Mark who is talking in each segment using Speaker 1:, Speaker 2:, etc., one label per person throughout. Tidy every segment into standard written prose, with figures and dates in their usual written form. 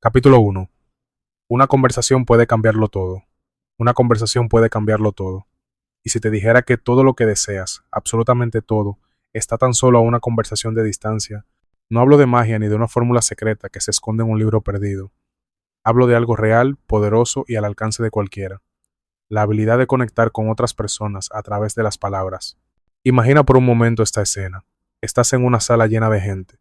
Speaker 1: Capítulo 1. Una conversación puede cambiarlo todo. Una conversación puede cambiarlo todo. Y si te dijera que todo lo que deseas, absolutamente todo, está tan solo a una conversación de distancia, no hablo de magia ni de una fórmula secreta que se esconde en un libro perdido. Hablo de algo real, poderoso y al alcance de cualquiera. La habilidad de conectar con otras personas a través de las palabras. Imagina por un momento esta escena. Estás en una sala llena de gente.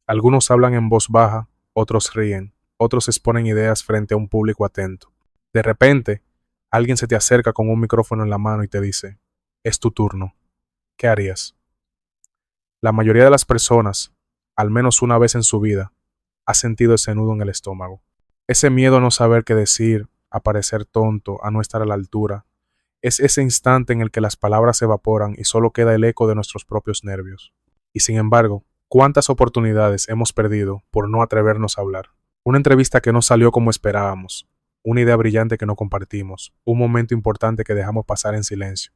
Speaker 1: Algunos hablan en voz baja, otros ríen, otros exponen ideas frente a un público atento. De repente, alguien se te acerca con un micrófono en la mano y te dice, es tu turno. ¿Qué harías? La mayoría de las personas, al menos una vez en su vida, ha sentido ese nudo en el estómago. Ese miedo a no saber qué decir, a parecer tonto, a no estar a la altura. Es ese instante en el que las palabras se evaporan y solo queda el eco de nuestros propios nervios. Y sin embargo, ¿cuántas oportunidades hemos perdido por no atrevernos a hablar? Una entrevista que no salió como esperábamos, una idea brillante que no compartimos, un momento importante que dejamos pasar en silencio.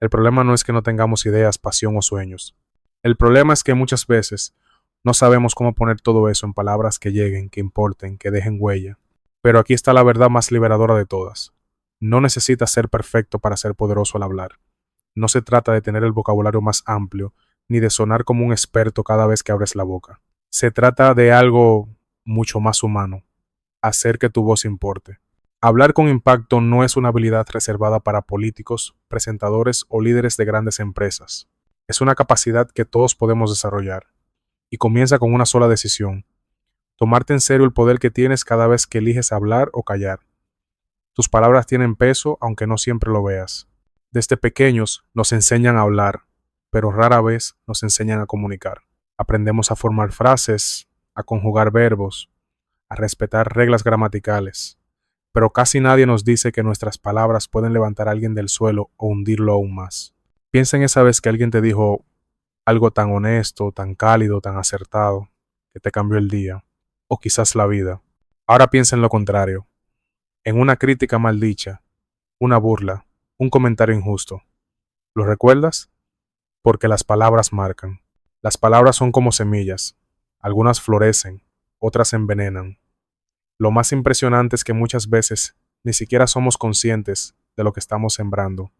Speaker 1: El problema no es que no tengamos ideas, pasión o sueños. El problema es que muchas veces no sabemos cómo poner todo eso en palabras que lleguen, que importen, que dejen huella. Pero aquí está la verdad más liberadora de todas. No necesitas ser perfecto para ser poderoso al hablar. No se trata de tener el vocabulario más amplio, ni de sonar como un experto cada vez que abres la boca. Se trata de algo mucho más humano, hacer que tu voz importe. Hablar con impacto no es una habilidad reservada para políticos, presentadores o líderes de grandes empresas. Es una capacidad que todos podemos desarrollar. Y comienza con una sola decisión. Tomarte en serio el poder que tienes cada vez que eliges hablar o callar. Tus palabras tienen peso aunque no siempre lo veas. Desde pequeños nos enseñan a hablar, pero rara vez nos enseñan a comunicar. Aprendemos a formar frases, a conjugar verbos, a respetar reglas gramaticales, pero casi nadie nos dice que nuestras palabras pueden levantar a alguien del suelo o hundirlo aún más. Piensa en esa vez que alguien te dijo algo tan honesto, tan cálido, tan acertado, que te cambió el día, o quizás la vida. Ahora piensa en lo contrario, en una crítica maldicha, una burla, un comentario injusto. ¿Lo recuerdas? Porque las palabras marcan. Las palabras son como semillas. Algunas florecen, otras envenenan. Lo más impresionante es que muchas veces ni siquiera somos conscientes de lo que estamos sembrando.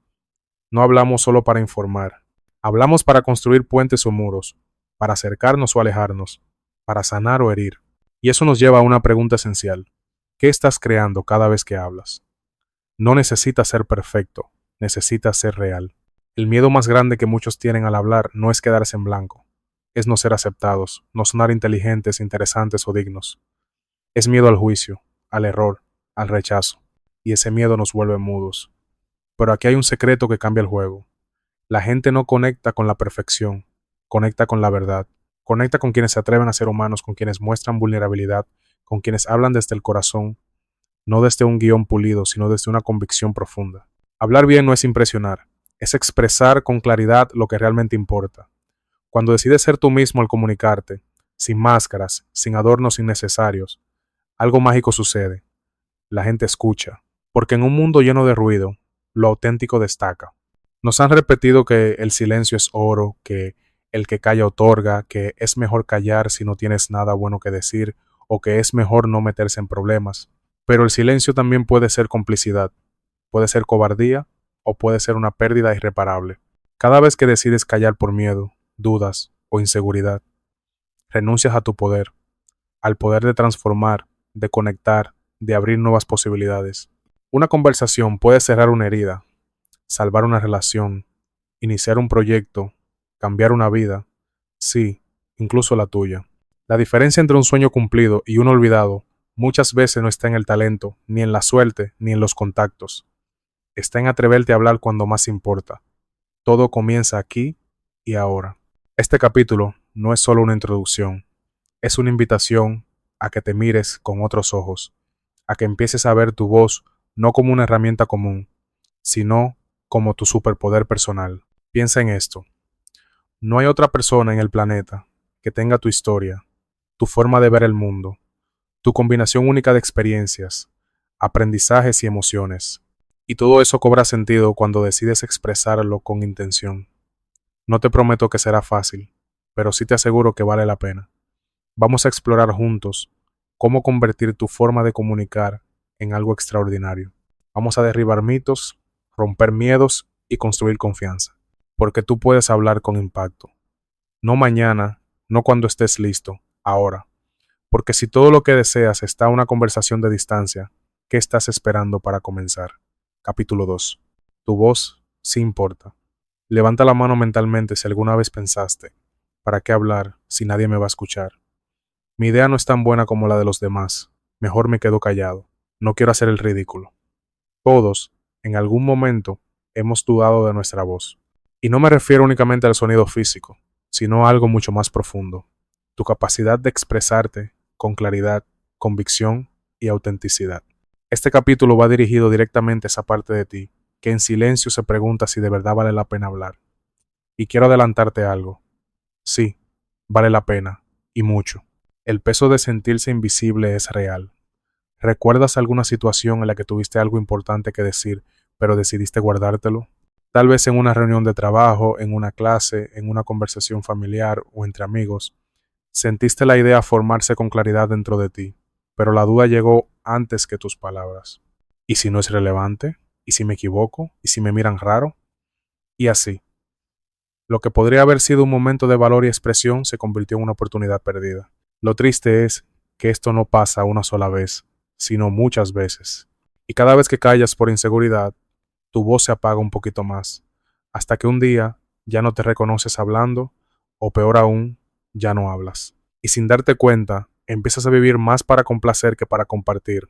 Speaker 1: No hablamos solo para informar. Hablamos para construir puentes o muros, para acercarnos o alejarnos, para sanar o herir. Y eso nos lleva a una pregunta esencial. ¿Qué estás creando cada vez que hablas? No necesitas ser perfecto, necesitas ser real. El miedo más grande que muchos tienen al hablar no es quedarse en blanco, es no ser aceptados, no sonar inteligentes, interesantes o dignos. Es miedo al juicio, al error, al rechazo, y ese miedo nos vuelve mudos. Pero aquí hay un secreto que cambia el juego. La gente no conecta con la perfección, conecta con la verdad, conecta con quienes se atreven a ser humanos, con quienes muestran vulnerabilidad, con quienes hablan desde el corazón, no desde un guión pulido, sino desde una convicción profunda. Hablar bien no es impresionar, es expresar con claridad lo que realmente importa. Cuando decides ser tú mismo al comunicarte, sin máscaras, sin adornos innecesarios, algo mágico sucede. La gente escucha, porque en un mundo lleno de ruido, lo auténtico destaca. Nos han repetido que el silencio es oro, que el que calla otorga, que es mejor callar si no tienes nada bueno que decir, o que es mejor no meterse en problemas. Pero el silencio también puede ser complicidad, puede ser cobardía o puede ser una pérdida irreparable. Cada vez que decides callar por miedo, dudas o inseguridad, renuncias a tu poder, al poder de transformar, de conectar, de abrir nuevas posibilidades. Una conversación puede cerrar una herida, salvar una relación, iniciar un proyecto, cambiar una vida, sí, incluso la tuya. La diferencia entre un sueño cumplido y uno olvidado muchas veces no está en el talento, ni en la suerte, ni en los contactos. Está en atreverte a hablar cuando más importa. Todo comienza aquí y ahora. Este capítulo no es solo una introducción, es una invitación a que te mires con otros ojos, a que empieces a ver tu voz no como una herramienta común, sino como tu superpoder personal. Piensa en esto. No hay otra persona en el planeta que tenga tu historia, tu forma de ver el mundo, tu combinación única de experiencias, aprendizajes y emociones. Y todo eso cobra sentido cuando decides expresarlo con intención. No te prometo que será fácil, pero sí te aseguro que vale la pena. Vamos a explorar juntos cómo convertir tu forma de comunicar en algo extraordinario. Vamos a derribar mitos, romper miedos y construir confianza, porque tú puedes hablar con impacto. No mañana, no cuando estés listo, ahora. Porque si todo lo que deseas está a una conversación de distancia, ¿qué estás esperando para comenzar? Capítulo 2. Tu voz sí importa. Levanta la mano mentalmente si alguna vez pensaste, ¿para qué hablar si nadie me va a escuchar? Mi idea no es tan buena como la de los demás. Mejor me quedo callado. No quiero hacer el ridículo. Todos, en algún momento, hemos dudado de nuestra voz. Y no me refiero únicamente al sonido físico, sino a algo mucho más profundo. Tu capacidad de expresarte con claridad, convicción y autenticidad. Este capítulo va dirigido directamente a esa parte de ti que en silencio se pregunta si de verdad vale la pena hablar. Y quiero adelantarte algo. Sí, vale la pena, y mucho. El peso de sentirse invisible es real. ¿Recuerdas alguna situación en la que tuviste algo importante que decir, pero decidiste guardártelo? Tal vez en una reunión de trabajo, en una clase, en una conversación familiar o entre amigos. Sentiste la idea formarse con claridad dentro de ti, pero la duda llegó antes que tus palabras. ¿Y si no es relevante? ¿Y si me equivoco? ¿Y si me miran raro? Y así. Lo que podría haber sido un momento de valor y expresión se convirtió en una oportunidad perdida. Lo triste es que esto no pasa una sola vez, sino muchas veces. Y cada vez que callas por inseguridad, tu voz se apaga un poquito más, hasta que un día ya no te reconoces hablando, o peor aún, ya no hablas. Y sin darte cuenta, empiezas a vivir más para complacer que para compartir,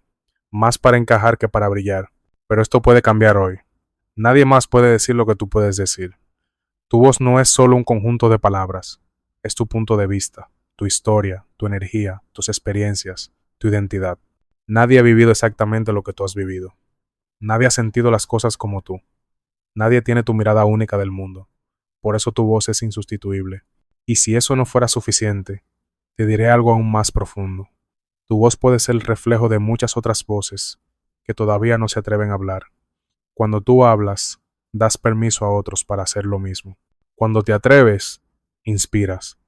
Speaker 1: más para encajar que para brillar. Pero esto puede cambiar hoy. Nadie más puede decir lo que tú puedes decir. Tu voz no es solo un conjunto de palabras, es tu punto de vista, tu historia, tu energía, tus experiencias, tu identidad. Nadie ha vivido exactamente lo que tú has vivido. Nadie ha sentido las cosas como tú. Nadie tiene tu mirada única del mundo. Por eso tu voz es insustituible. Y si eso no fuera suficiente, te diré algo aún más profundo. Tu voz puede ser el reflejo de muchas otras voces que todavía no se atreven a hablar. Cuando tú hablas, das permiso a otros para hacer lo mismo. Cuando te atreves, inspiras.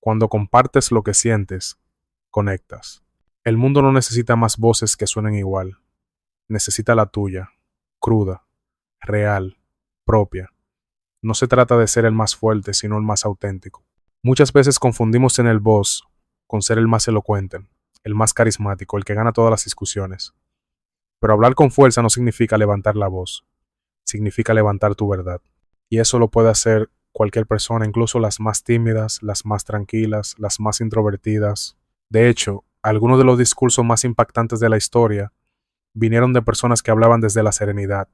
Speaker 1: Cuando compartes lo que sientes, conectas. El mundo no necesita más voces que suenen igual. Necesita la tuya, cruda, real, propia. No se trata de ser el más fuerte, sino el más auténtico. Muchas veces confundimos en el voz con ser el más elocuente, el más carismático, el que gana todas las discusiones. Pero hablar con fuerza no significa levantar la voz, significa levantar tu verdad. Y eso lo puede hacer cualquier persona, incluso las más tímidas, las más tranquilas, las más introvertidas. De hecho, algunos de los discursos más impactantes de la historia vinieron de personas que hablaban desde la serenidad,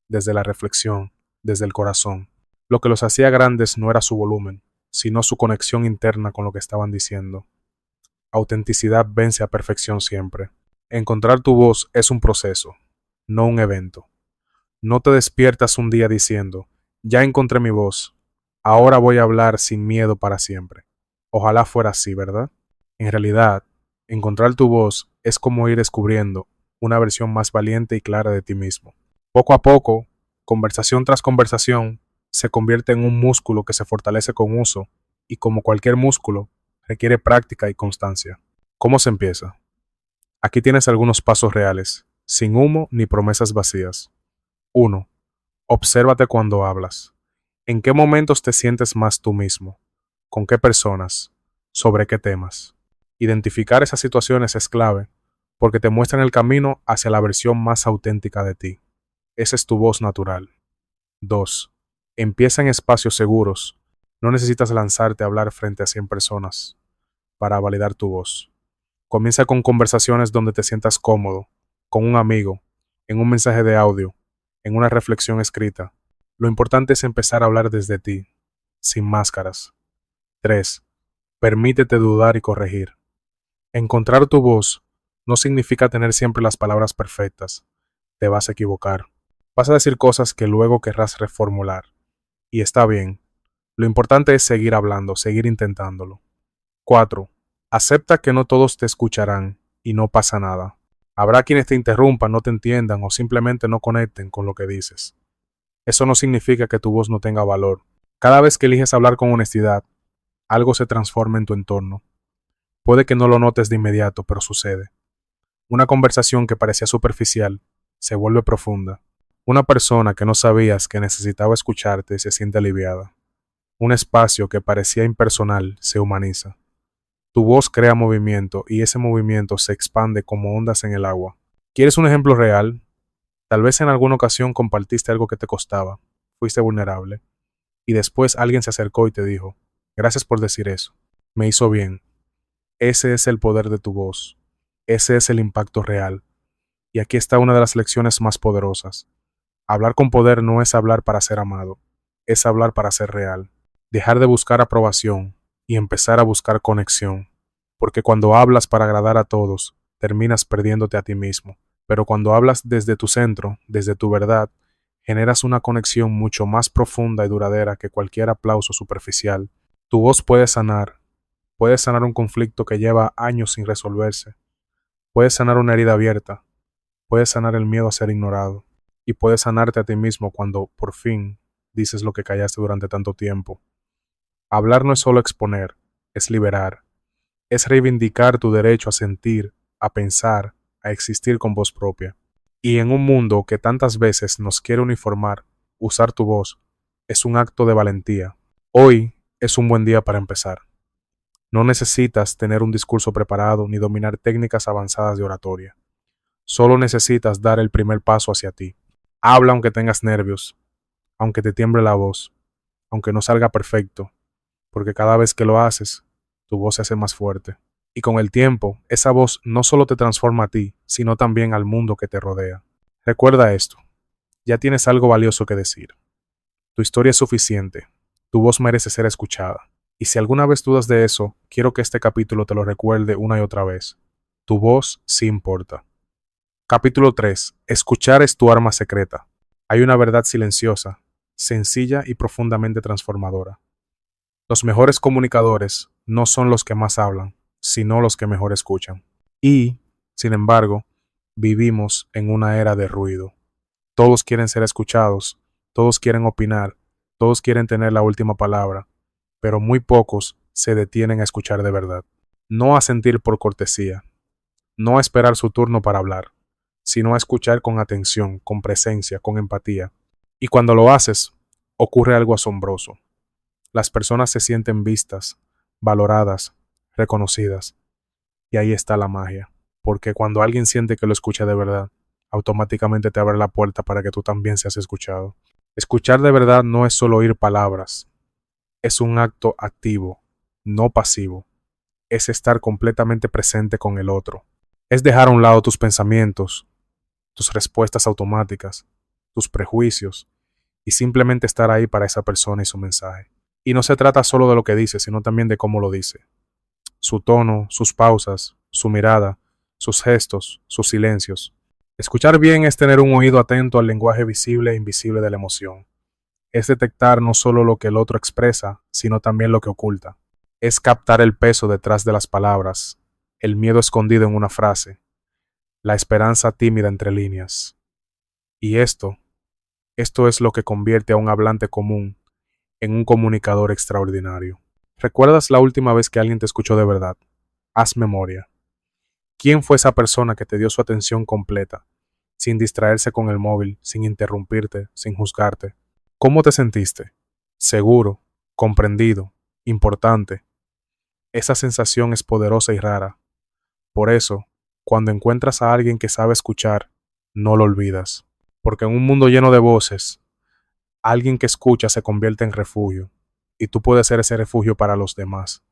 Speaker 1: desde la reflexión, desde el corazón. Lo que los hacía grandes no era su volumen, sino su conexión interna con lo que estaban diciendo. Autenticidad vence a perfección siempre. Encontrar tu voz es un proceso, no un evento. No te despiertas un día diciendo, ya encontré mi voz, ahora voy a hablar sin miedo para siempre. Ojalá fuera así, ¿verdad? En realidad, encontrar tu voz es como ir descubriendo una versión más valiente y clara de ti mismo. Poco a poco, conversación tras conversación, se convierte en un músculo que se fortalece con uso y como cualquier músculo, requiere práctica y constancia. ¿Cómo se empieza? Aquí tienes algunos pasos reales, sin humo ni promesas vacías. 1. Obsérvate cuando hablas. ¿En qué momentos te sientes más tú mismo? ¿Con qué personas? ¿Sobre qué temas? Identificar esas situaciones es clave porque te muestran el camino hacia la versión más auténtica de ti. Esa es tu voz natural. 2. Empieza en espacios seguros. No necesitas lanzarte a hablar frente a 100 personas para validar tu voz. Comienza con conversaciones donde te sientas cómodo, con un amigo, en un mensaje de audio, en una reflexión escrita. Lo importante es empezar a hablar desde ti, sin máscaras. 3. Permítete dudar y corregir. Encontrar tu voz no significa tener siempre las palabras perfectas. Te vas a equivocar. Vas a decir cosas que luego querrás reformular. Y está bien. Lo importante es seguir hablando, seguir intentándolo. 4. Acepta que no todos te escucharán y no pasa nada. Habrá quienes te interrumpan, no te entiendan o simplemente no conecten con lo que dices. Eso no significa que tu voz no tenga valor. Cada vez que eliges hablar con honestidad, algo se transforma en tu entorno. Puede que no lo notes de inmediato, pero sucede. Una conversación que parecía superficial se vuelve profunda. Una persona que no sabías que necesitaba escucharte se siente aliviada. Un espacio que parecía impersonal se humaniza. Tu voz crea movimiento y ese movimiento se expande como ondas en el agua. ¿Quieres un ejemplo real? Tal vez en alguna ocasión compartiste algo que te costaba, fuiste vulnerable, y después alguien se acercó y te dijo, gracias por decir eso, me hizo bien. Ese es el poder de tu voz, ese es el impacto real. Y aquí está una de las lecciones más poderosas. Hablar con poder no es hablar para ser amado, es hablar para ser real. Dejar de buscar aprobación y empezar a buscar conexión. Porque cuando hablas para agradar a todos, terminas perdiéndote a ti mismo. Pero cuando hablas desde tu centro, desde tu verdad, generas una conexión mucho más profunda y duradera que cualquier aplauso superficial. Tu voz puede sanar un conflicto que lleva años sin resolverse, puede sanar una herida abierta, puede sanar el miedo a ser ignorado, y puedes sanarte a ti mismo cuando, por fin, dices lo que callaste durante tanto tiempo. Hablar no es solo exponer, es liberar, es reivindicar tu derecho a sentir, a pensar, a existir con voz propia. Y en un mundo que tantas veces nos quiere uniformar, usar tu voz es un acto de valentía. Hoy es un buen día para empezar. No necesitas tener un discurso preparado ni dominar técnicas avanzadas de oratoria. Solo necesitas dar el primer paso hacia ti. Habla aunque tengas nervios, aunque te tiemble la voz, aunque no salga perfecto, porque cada vez que lo haces, tu voz se hace más fuerte. Y con el tiempo, esa voz no solo te transforma a ti, sino también al mundo que te rodea. Recuerda esto, ya tienes algo valioso que decir. Tu historia es suficiente, tu voz merece ser escuchada. Y si alguna vez dudas de eso, quiero que este capítulo te lo recuerde una y otra vez. Tu voz sí importa. Capítulo 3. Escuchar es tu arma secreta. Hay una verdad silenciosa, sencilla y profundamente transformadora. Los mejores comunicadores no son los que más hablan, sino los que mejor escuchan. Y, sin embargo, vivimos en una era de ruido. Todos quieren ser escuchados, todos quieren opinar, todos quieren tener la última palabra, pero muy pocos se detienen a escuchar de verdad. No a sentir por cortesía, no a esperar su turno para hablar, sino a escuchar con atención, con presencia, con empatía. Y cuando lo haces, ocurre algo asombroso. Las personas se sienten vistas, valoradas, reconocidas. Y ahí está la magia. Porque cuando alguien siente que lo escucha de verdad, automáticamente te abre la puerta para que tú también seas escuchado. Escuchar de verdad no es solo oír palabras, es un acto activo, no pasivo. Es estar completamente presente con el otro. Es dejar a un lado tus pensamientos, tus respuestas automáticas, tus prejuicios, y simplemente estar ahí para esa persona y su mensaje. Y no se trata solo de lo que dice, sino también de cómo lo dice. Su tono, sus pausas, su mirada, sus gestos, sus silencios. Escuchar bien es tener un oído atento al lenguaje visible e invisible de la emoción. Es detectar no solo lo que el otro expresa, sino también lo que oculta. Es captar el peso detrás de las palabras, el miedo escondido en una frase, la esperanza tímida entre líneas. Y esto es lo que convierte a un hablante común en un comunicador extraordinario. ¿Recuerdas la última vez que alguien te escuchó de verdad? Haz memoria. ¿Quién fue esa persona que te dio su atención completa, sin distraerse con el móvil, sin interrumpirte, sin juzgarte? ¿Cómo te sentiste? Seguro, comprendido, importante. Esa sensación es poderosa y rara. Por eso, cuando encuentras a alguien que sabe escuchar, no lo olvidas. Porque en un mundo lleno de voces, alguien que escucha se convierte en refugio. Y tú puedes ser ese refugio para los demás.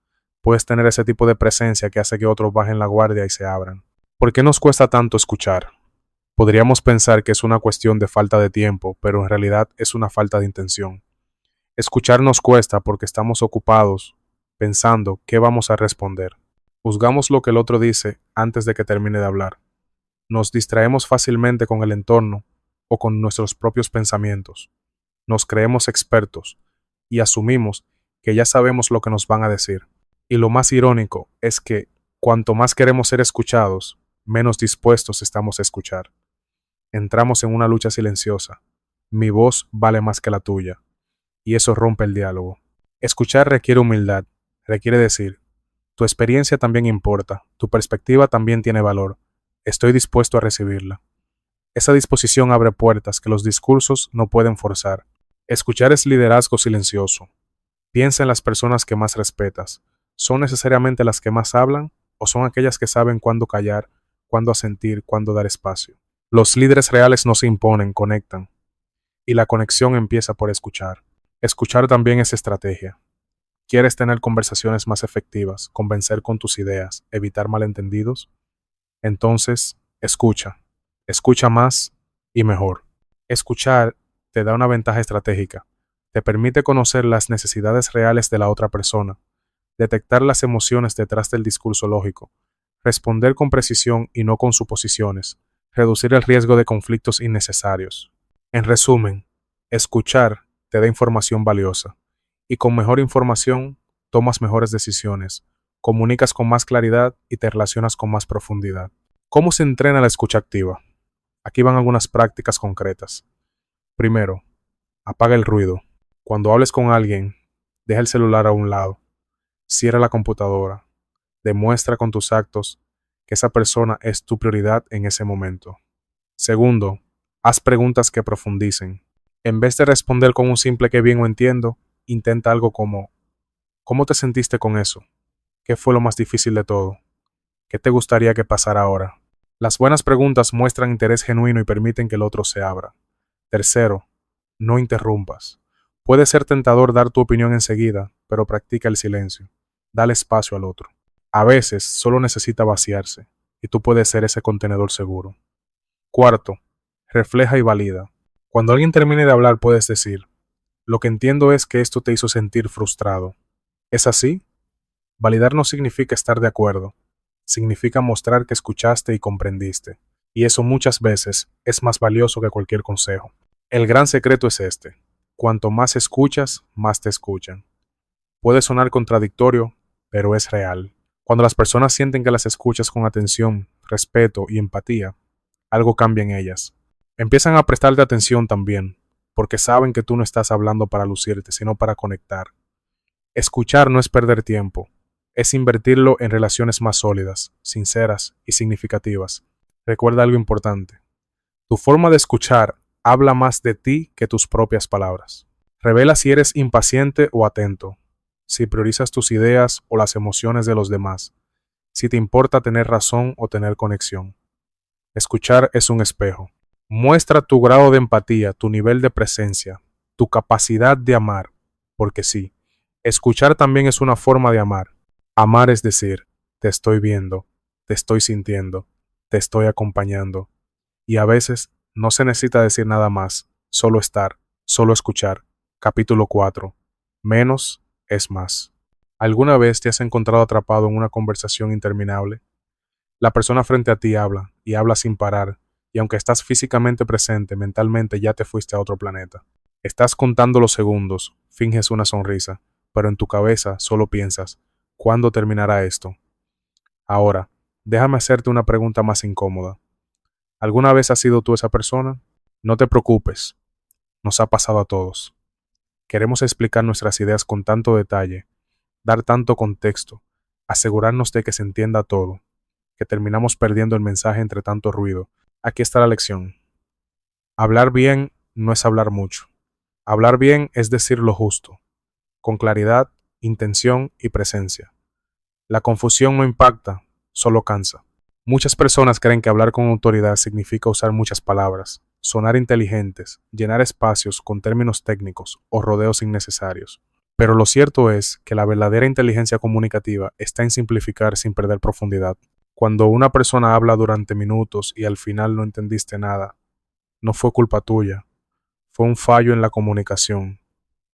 Speaker 1: Puedes tener ese tipo de presencia que hace que otros bajen la guardia y se abran. ¿Por qué nos cuesta tanto escuchar? Podríamos pensar que es una cuestión de falta de tiempo, pero en realidad es una falta de intención. Escuchar nos cuesta porque estamos ocupados pensando qué vamos a responder. Juzgamos lo que el otro dice antes de que termine de hablar. Nos distraemos fácilmente con el entorno o con nuestros propios pensamientos. Nos creemos expertos y asumimos que ya sabemos lo que nos van a decir. Y lo más irónico es que cuanto más queremos ser escuchados, menos dispuestos estamos a escuchar. Entramos en una lucha silenciosa. Mi voz vale más que la tuya. Y eso rompe el diálogo. Escuchar requiere humildad. Requiere decir, Tu experiencia también importa, tu perspectiva también tiene valor. Estoy dispuesto a recibirla. Esa disposición abre puertas que los discursos no pueden forzar. Escuchar es liderazgo silencioso. Piensa en las personas que más respetas. ¿Son necesariamente las que más hablan o son aquellas que saben cuándo callar, cuándo asentir, cuándo dar espacio? Los líderes reales no se imponen, conectan. Y la conexión empieza por escuchar. Escuchar también es estrategia. ¿Quieres tener conversaciones más efectivas, convencer con tus ideas, evitar malentendidos? Entonces, escucha. Escucha más y mejor. Escuchar te da una ventaja estratégica. Te permite conocer las necesidades reales de la otra persona, detectar las emociones detrás del discurso lógico, responder con precisión y no con suposiciones, reducir el riesgo de conflictos innecesarios. En resumen, escuchar te da información valiosa y con mejor información tomas mejores decisiones, comunicas con más claridad y te relacionas con más profundidad. ¿Cómo se entrena la escucha activa? Aquí van algunas prácticas concretas. Primero, apaga el ruido. Cuando hables con alguien, deja el celular a un lado, cierra la computadora, demuestra con tus actos que esa persona es tu prioridad en ese momento. Segundo, haz preguntas que profundicen. En vez de responder con un simple "qué bien o entiendo", intenta algo como ¿cómo te sentiste con eso? ¿Qué fue lo más difícil de todo? ¿Qué te gustaría que pasara ahora? Las buenas preguntas muestran interés genuino y permiten que el otro se abra. Tercero, no interrumpas. Puede ser tentador dar tu opinión enseguida, pero practica el silencio. Dale espacio al otro. A veces solo necesita vaciarse, y tú puedes ser ese contenedor seguro. Cuarto, refleja y valida. Cuando alguien termine de hablar puedes decir, lo que entiendo es que esto te hizo sentir frustrado. ¿Es así? Validar no significa estar de acuerdo, significa mostrar que escuchaste y comprendiste, y eso muchas veces es más valioso que cualquier consejo. El gran secreto es este: cuanto más escuchas, más te escuchan. Puede sonar contradictorio, pero es real. Cuando las personas sienten que las escuchas con atención, respeto y empatía, algo cambia en ellas. Empiezan a prestarte atención también, porque saben que tú no estás hablando para lucirte, sino para conectar. Escuchar no es perder tiempo, es invertirlo en relaciones más sólidas, sinceras y significativas. Recuerda algo importante: tu forma de escuchar habla más de ti que tus propias palabras. Revela si eres impaciente o atento, si priorizas tus ideas o las emociones de los demás, si te importa tener razón o tener conexión. Escuchar es un espejo. Muestra tu grado de empatía, tu nivel de presencia, tu capacidad de amar, porque sí, escuchar también es una forma de amar. Amar es decir, te estoy viendo, te estoy sintiendo, te estoy acompañando. Y a veces no se necesita decir nada más, solo estar, solo escuchar. Capítulo 4. Menos es más. ¿Alguna vez te has encontrado atrapado en una conversación interminable? La persona frente a ti habla, y habla sin parar, y aunque estás físicamente presente, mentalmente ya te fuiste a otro planeta. Estás contando los segundos, finges una sonrisa, pero en tu cabeza solo piensas, ¿cuándo terminará esto? Ahora, déjame hacerte una pregunta más incómoda. ¿Alguna vez has sido tú esa persona? No te preocupes, nos ha pasado a todos. Queremos explicar nuestras ideas con tanto detalle, dar tanto contexto, asegurarnos de que se entienda todo, que terminamos perdiendo el mensaje entre tanto ruido. Aquí está la lección. Hablar bien no es hablar mucho. Hablar bien es decir lo justo, con claridad, intención y presencia. La confusión no impacta, solo cansa. Muchas personas creen que hablar con autoridad significa usar muchas palabras, sonar inteligentes, llenar espacios con términos técnicos o rodeos innecesarios. Pero lo cierto es que la verdadera inteligencia comunicativa está en simplificar sin perder profundidad. Cuando una persona habla durante minutos y al final no entendiste nada, no fue culpa tuya, fue un fallo en la comunicación,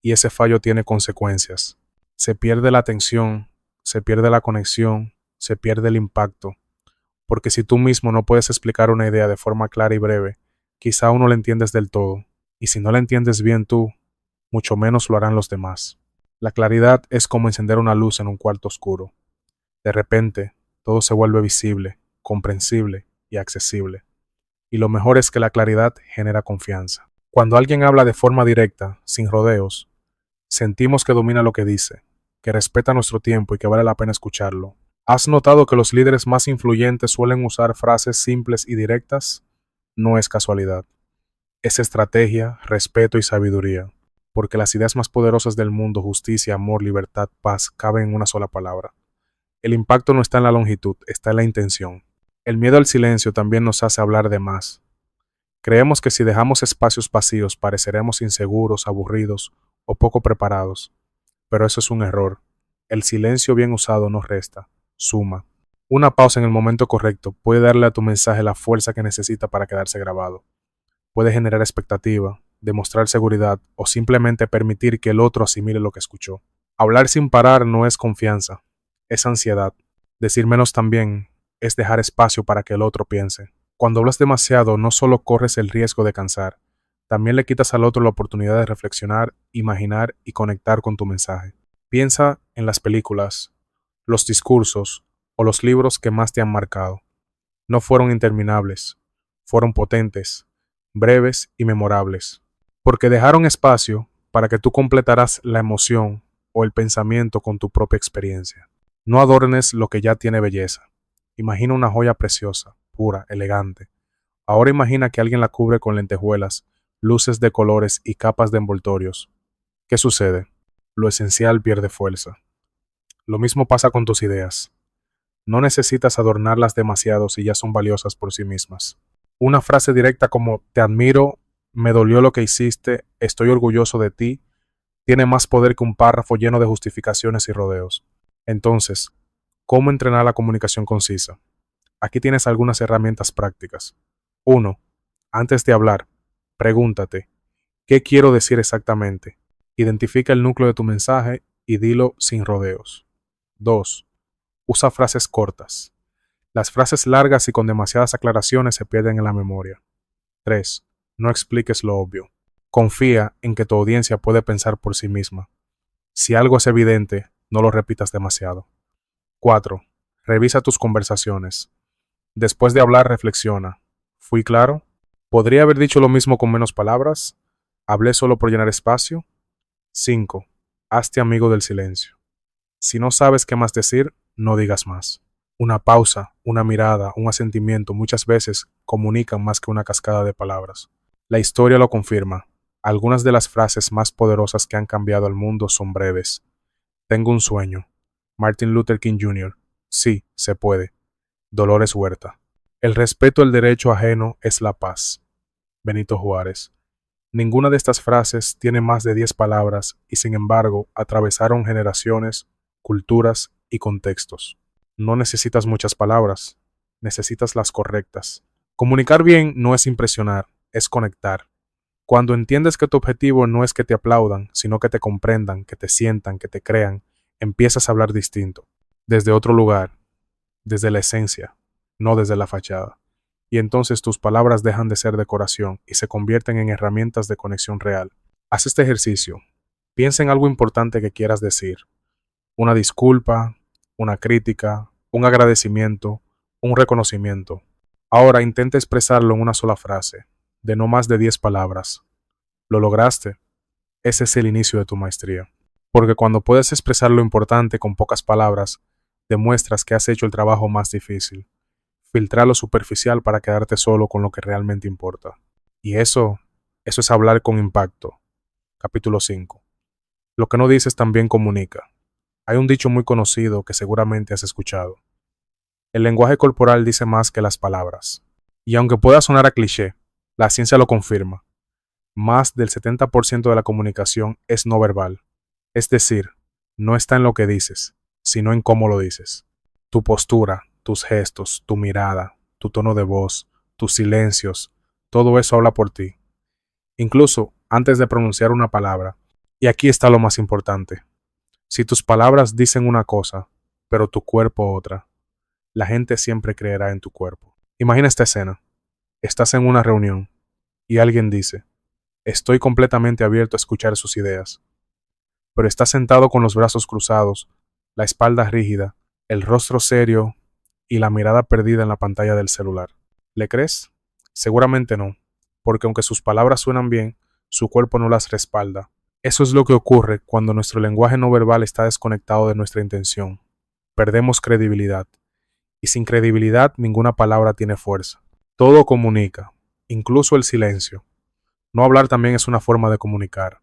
Speaker 1: y ese fallo tiene consecuencias. Se pierde la atención, se pierde la conexión, se pierde el impacto, porque si tú mismo no puedes explicar una idea de forma clara y breve, quizá aún no la entiendes del todo, y si no la entiendes bien tú, mucho menos lo harán los demás. La claridad es como encender una luz en un cuarto oscuro. De repente, todo se vuelve visible, comprensible y accesible. Y lo mejor es que la claridad genera confianza. Cuando alguien habla de forma directa, sin rodeos, sentimos que domina lo que dice. que respeta nuestro tiempo y que vale la pena escucharlo. ¿Has notado que los líderes más influyentes suelen usar frases simples y directas? No es casualidad. Es estrategia, respeto y sabiduría, porque las ideas más poderosas del mundo, justicia, amor, libertad, paz, caben en una sola palabra. El impacto no está en la longitud, está en la intención. El miedo al silencio también nos hace hablar de más. Creemos que si dejamos espacios vacíos pareceremos inseguros, aburridos o poco preparados, pero eso es un error. El silencio bien usado no resta, suma. Una pausa en el momento correcto puede darle a tu mensaje la fuerza que necesita para quedarse grabado. Puede generar expectativa, demostrar seguridad o simplemente permitir que el otro asimile lo que escuchó. Hablar sin parar no es confianza, es ansiedad. Decir menos también es dejar espacio para que el otro piense. Cuando hablas demasiado, no solo corres el riesgo de cansar, también le quitas al otro la oportunidad de reflexionar, imaginar y conectar con tu mensaje. Piensa en las películas, los discursos o los libros que más te han marcado. No fueron interminables, fueron potentes, breves y memorables, porque dejaron espacio para que tú completaras la emoción o el pensamiento con tu propia experiencia. No adornes lo que ya tiene belleza. Imagina una joya preciosa, pura, elegante. Ahora imagina que alguien la cubre con lentejuelas, luces de colores y capas de envoltorios. ¿Qué sucede? Lo esencial pierde fuerza. Lo mismo pasa con tus ideas. No necesitas adornarlas demasiado si ya son valiosas por sí mismas. Una frase directa como te admiro, me dolió lo que hiciste, estoy orgulloso de ti, tiene más poder que un párrafo lleno de justificaciones y rodeos. Entonces, ¿cómo entrenar la comunicación concisa? Aquí tienes algunas herramientas prácticas. 1. Antes de hablar, pregúntate, ¿qué quiero decir exactamente? Identifica el núcleo de tu mensaje y dilo sin rodeos. 2. Usa frases cortas. Las frases largas y con demasiadas aclaraciones se pierden en la memoria. 3. No expliques lo obvio. Confía en que tu audiencia puede pensar por sí misma. Si algo es evidente, no lo repitas demasiado. 4. Revisa tus conversaciones. Después de hablar, reflexiona. ¿Fui claro? ¿Podría haber dicho lo mismo con menos palabras? ¿Hablé solo por llenar espacio? 5. Hazte amigo del silencio. Si no sabes qué más decir, no digas más. Una pausa, una mirada, un asentimiento muchas veces comunican más que una cascada de palabras. La historia lo confirma. Algunas de las frases más poderosas que han cambiado al mundo son breves. Tengo un sueño. Martin Luther King Jr. Sí, se puede. Dolores Huerta. El respeto al derecho ajeno es la paz. Benito Juárez. Ninguna de estas frases tiene más de 10 palabras y sin embargo atravesaron generaciones, culturas y contextos. No necesitas muchas palabras, necesitas las correctas. Comunicar bien no es impresionar, es conectar. Cuando entiendes que tu objetivo no es que te aplaudan, sino que te comprendan, que te sientan, que te crean, empiezas a hablar distinto, desde otro lugar, desde la esencia, no desde la fachada. Y entonces tus palabras dejan de ser decoración y se convierten en herramientas de conexión real. Haz este ejercicio. Piensa en algo importante que quieras decir. Una disculpa, una crítica, un agradecimiento, un reconocimiento. Ahora intenta expresarlo en una sola frase, de no más de 10 palabras. ¿Lo lograste? Ese es el inicio de tu maestría. Porque cuando puedes expresar lo importante con pocas palabras, demuestras que has hecho el trabajo más difícil. Filtrar lo superficial para quedarte solo con lo que realmente importa. Y eso es hablar con impacto. Capítulo 5. Lo que no dices también comunica. Hay un dicho muy conocido que seguramente has escuchado. El lenguaje corporal dice más que las palabras. Y aunque pueda sonar a cliché, la ciencia lo confirma. Más del 70% de la comunicación es no verbal. Es decir, no está en lo que dices, sino en cómo lo dices. Tu postura, tus gestos, tu mirada, tu tono de voz, tus silencios, todo eso habla por ti. Incluso antes de pronunciar una palabra. Y aquí está lo más importante. Si tus palabras dicen una cosa, pero tu cuerpo otra, la gente siempre creerá en tu cuerpo. Imagina esta escena. Estás en una reunión y alguien dice, estoy completamente abierto a escuchar sus ideas, pero estás sentado con los brazos cruzados, la espalda rígida, el rostro serio y la mirada perdida en la pantalla del celular. ¿Le crees? Seguramente no, porque aunque sus palabras suenan bien, su cuerpo no las respalda. Eso es lo que ocurre cuando nuestro lenguaje no verbal está desconectado de nuestra intención. Perdemos credibilidad. Y sin credibilidad ninguna palabra tiene fuerza. Todo comunica, incluso el silencio. No hablar también es una forma de comunicar.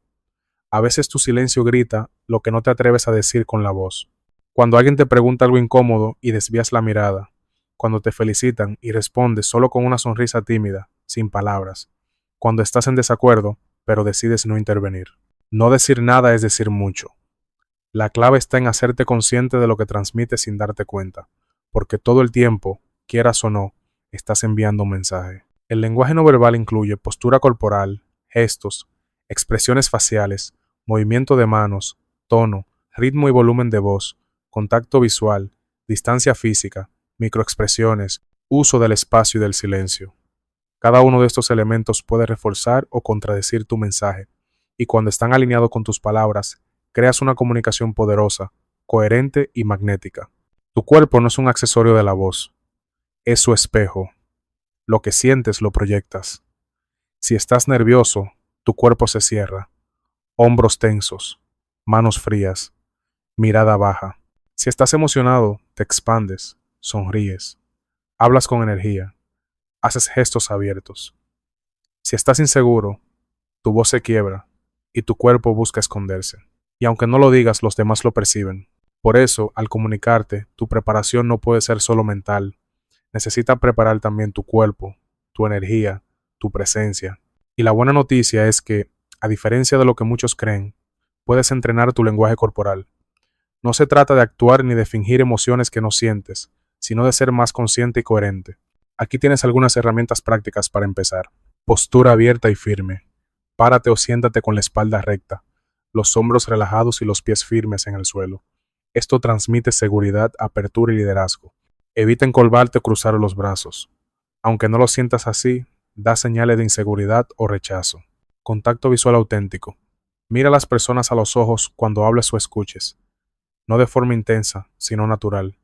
Speaker 1: A veces tu silencio grita lo que no te atreves a decir con la voz. Cuando alguien te pregunta algo incómodo y desvías la mirada. Cuando te felicitan y respondes solo con una sonrisa tímida, sin palabras. Cuando estás en desacuerdo, pero decides no intervenir. No decir nada es decir mucho. La clave está en hacerte consciente de lo que transmites sin darte cuenta, porque todo el tiempo, quieras o no, estás enviando un mensaje. El lenguaje no verbal incluye postura corporal, gestos, expresiones faciales, movimiento de manos, tono, ritmo y volumen de voz, contacto visual, distancia física, microexpresiones, uso del espacio y del silencio. Cada uno de estos elementos puede reforzar o contradecir tu mensaje, y cuando están alineados con tus palabras, creas una comunicación poderosa, coherente y magnética. Tu cuerpo no es un accesorio de la voz, es su espejo. Lo que sientes lo proyectas. Si estás nervioso, tu cuerpo se cierra, hombros tensos, manos frías, mirada baja. Si estás emocionado, te expandes, sonríes, hablas con energía, haces gestos abiertos. Si estás inseguro, tu voz se quiebra y tu cuerpo busca esconderse. Y aunque no lo digas, los demás lo perciben. Por eso, al comunicarte, tu preparación no puede ser solo mental. Necesitas preparar también tu cuerpo, tu energía, tu presencia. Y la buena noticia es que, a diferencia de lo que muchos creen, puedes entrenar tu lenguaje corporal. No se trata de actuar ni de fingir emociones que no sientes, sino de ser más consciente y coherente. Aquí tienes algunas herramientas prácticas para empezar. Postura abierta y firme. Párate o siéntate con la espalda recta, los hombros relajados y los pies firmes en el suelo. Esto transmite seguridad, apertura y liderazgo. Evita encorvarte o cruzar los brazos. Aunque no lo sientas así, da señales de inseguridad o rechazo. Contacto visual auténtico. Mira a las personas a los ojos cuando hables o escuches. No de forma intensa, sino natural.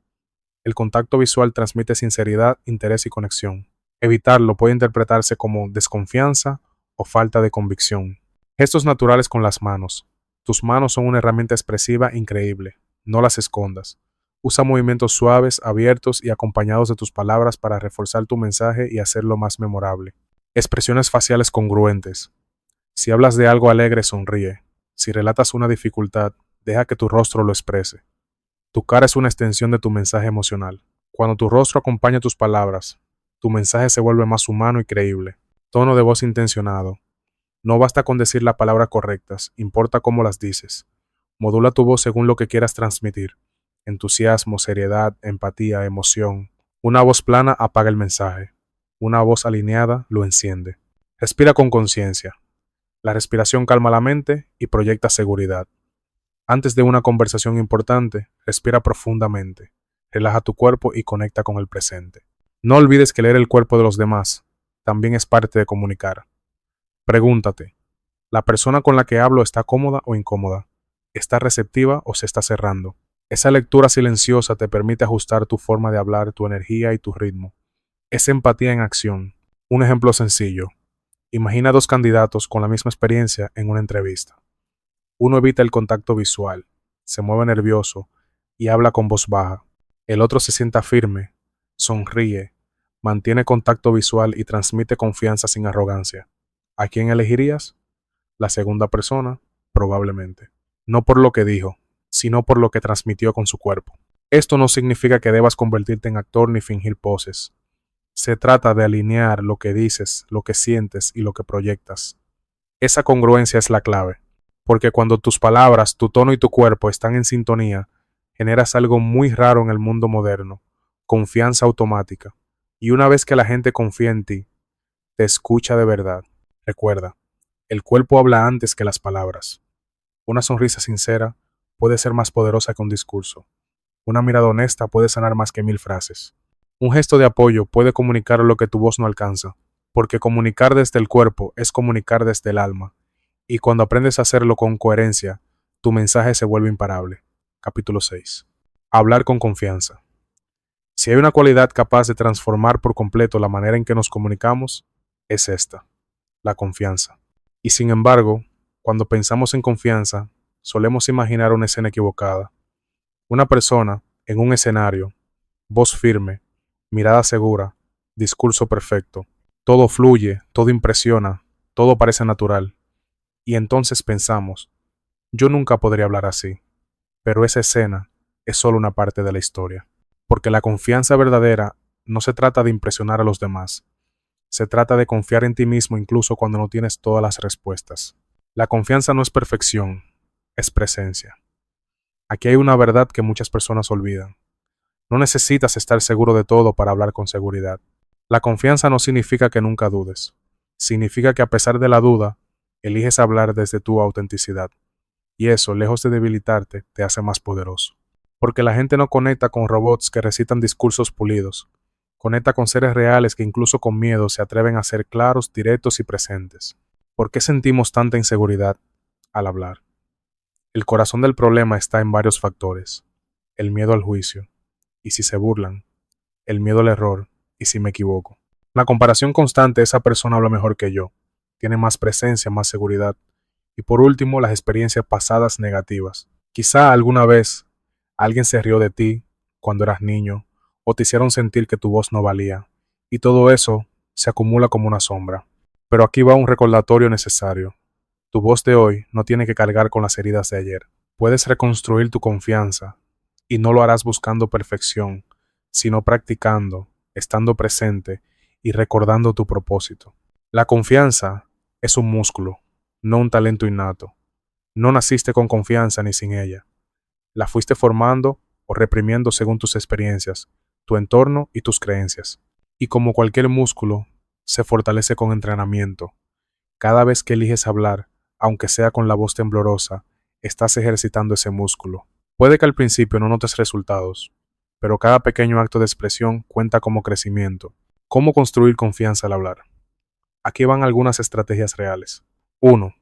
Speaker 1: El contacto visual transmite sinceridad, interés y conexión. Evitarlo puede interpretarse como desconfianza o falta de convicción. Gestos naturales con las manos. Tus manos son una herramienta expresiva increíble. No las escondas. Usa movimientos suaves, abiertos y acompañados de tus palabras para reforzar tu mensaje y hacerlo más memorable. Expresiones faciales congruentes. Si hablas de algo alegre, sonríe. Si relatas una dificultad, deja que tu rostro lo exprese. Tu cara es una extensión de tu mensaje emocional. Cuando tu rostro acompaña tus palabras, tu mensaje se vuelve más humano y creíble. Tono de voz intencionado. No basta con decir las palabras correctas, importa cómo las dices. Modula tu voz según lo que quieras transmitir. Entusiasmo, seriedad, empatía, emoción. Una voz plana apaga el mensaje. Una voz alineada lo enciende. Respira con conciencia. La respiración calma la mente y proyecta seguridad. Antes de una conversación importante, respira profundamente. Relaja tu cuerpo y conecta con el presente. No olvides que leer el cuerpo de los demás también es parte de comunicar. Pregúntate, ¿la persona con la que hablo está cómoda o incómoda? ¿Está receptiva o se está cerrando? Esa lectura silenciosa te permite ajustar tu forma de hablar, tu energía y tu ritmo. Es empatía en acción. Un ejemplo sencillo. Imagina dos candidatos con la misma experiencia en una entrevista. Uno evita el contacto visual, se mueve nervioso y habla con voz baja. El otro se sienta firme, sonríe, mantiene contacto visual y transmite confianza sin arrogancia. ¿A quién elegirías? La segunda persona, probablemente. No por lo que dijo, sino por lo que transmitió con su cuerpo. Esto no significa que debas convertirte en actor ni fingir poses. Se trata de alinear lo que dices, lo que sientes y lo que proyectas. Esa congruencia es la clave, porque cuando tus palabras, tu tono y tu cuerpo están en sintonía, generas algo muy raro en el mundo moderno, confianza automática. Y una vez que la gente confía en ti, te escucha de verdad. Recuerda, el cuerpo habla antes que las palabras. Una sonrisa sincera puede ser más poderosa que un discurso. Una mirada honesta puede sanar más que 1000 frases. Un gesto de apoyo puede comunicar lo que tu voz no alcanza, porque comunicar desde el cuerpo es comunicar desde el alma, y cuando aprendes a hacerlo con coherencia, tu mensaje se vuelve imparable. Capítulo 6. Hablar con confianza. Si hay una cualidad capaz de transformar por completo la manera en que nos comunicamos, es esta, la confianza. Y sin embargo, Cuando pensamos en confianza, solemos imaginar una escena equivocada. Una persona en un escenario, voz firme, mirada segura, discurso perfecto. Todo fluye, todo impresiona, todo parece natural. Y entonces pensamos, yo nunca podría hablar así, pero esa escena es solo una parte de la historia. Porque la confianza verdadera no se trata de impresionar a los demás, se trata de confiar en ti mismo incluso cuando no tienes todas las respuestas. La confianza no es perfección, es presencia. Aquí hay una verdad que muchas personas olvidan. No necesitas estar seguro de todo para hablar con seguridad. La confianza no significa que nunca dudes. Significa que a pesar de la duda, eliges hablar desde tu autenticidad. Y eso, lejos de debilitarte, te hace más poderoso. Porque la gente no conecta con robots que recitan discursos pulidos. Conecta con seres reales que incluso con miedo se atreven a ser claros, directos y presentes. ¿Por qué sentimos tanta inseguridad al hablar? El corazón del problema está en varios factores. El miedo al juicio. ¿Y si se burlan? El miedo al error. ¿Y si me equivoco? La comparación constante, esa persona habla mejor que yo. Tiene más presencia, más seguridad. Y por último, las experiencias pasadas negativas. Quizá alguna vez alguien se rió de ti cuando eras niño o te hicieron sentir que tu voz no valía. Y todo eso se acumula como una sombra. Pero aquí va un recordatorio necesario. Tu voz de hoy no tiene que cargar con las heridas de ayer. Puedes reconstruir tu confianza y no lo harás buscando perfección, sino practicando, estando presente y recordando tu propósito. La confianza es un músculo, no un talento innato. No naciste con confianza ni sin ella. La fuiste formando o reprimiendo según tus experiencias, tu entorno y tus creencias. Y como cualquier músculo, se fortalece con entrenamiento. Cada vez que eliges hablar, aunque sea con la voz temblorosa, estás ejercitando ese músculo. Puede que al principio no notes resultados, pero cada pequeño acto de expresión cuenta como crecimiento. ¿Cómo construir confianza al hablar? Aquí van algunas estrategias reales. 1.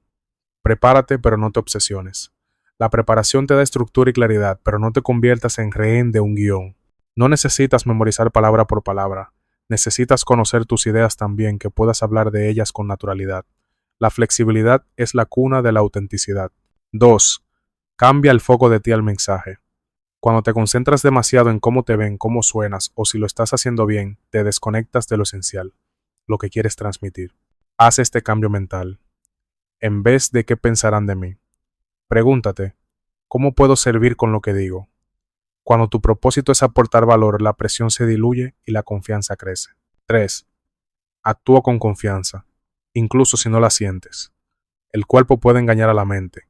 Speaker 1: Prepárate pero no te obsesiones. La preparación te da estructura y claridad, pero no te conviertas en rehén de un guión. No necesitas memorizar palabra por palabra. Necesitas conocer tus ideas también, que puedas hablar de ellas con naturalidad. La flexibilidad es la cuna de la autenticidad. 2. Cambia el foco de ti al mensaje. Cuando te concentras demasiado en cómo te ven, cómo suenas o si lo estás haciendo bien, te desconectas de lo esencial, lo que quieres transmitir. Haz este cambio mental. En vez de qué pensarán de mí, pregúntate, ¿cómo puedo servir con lo que digo? Cuando tu propósito es aportar valor, la presión se diluye y la confianza crece. 3. Actúa con confianza, incluso si no la sientes. El cuerpo puede engañar a la mente.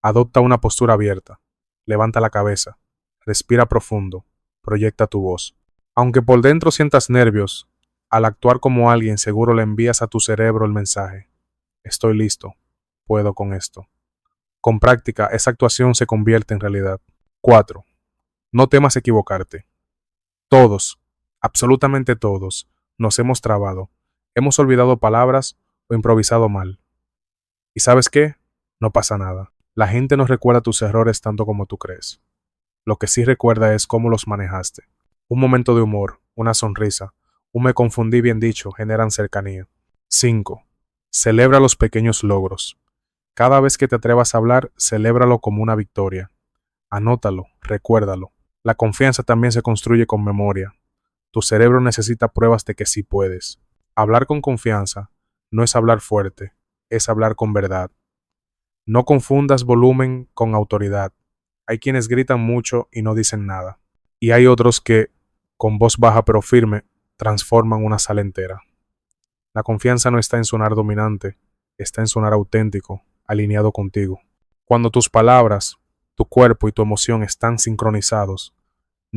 Speaker 1: Adopta una postura abierta. Levanta la cabeza. Respira profundo. Proyecta tu voz. Aunque por dentro sientas nervios, al actuar como alguien seguro le envías a tu cerebro el mensaje. Estoy listo. Puedo con esto. Con práctica, esa actuación se convierte en realidad. 4. No temas equivocarte. Todos, absolutamente todos, nos hemos trabado. Hemos olvidado palabras o improvisado mal. ¿Y sabes qué? No pasa nada. La gente no recuerda tus errores tanto como tú crees. Lo que sí recuerda es cómo los manejaste. Un momento de humor, una sonrisa, un me confundí bien dicho generan cercanía. 5. Celebra los pequeños logros. Cada vez que te atrevas a hablar, celébralo como una victoria. Anótalo, recuérdalo. La confianza también se construye con memoria. Tu cerebro necesita pruebas de que sí puedes. Hablar con confianza no es hablar fuerte, es hablar con verdad. No confundas volumen con autoridad. Hay quienes gritan mucho y no dicen nada. Y hay otros que, con voz baja pero firme, transforman una sala entera. La confianza no está en sonar dominante, está en sonar auténtico, alineado contigo. Cuando tus palabras, tu cuerpo y tu emoción están sincronizados,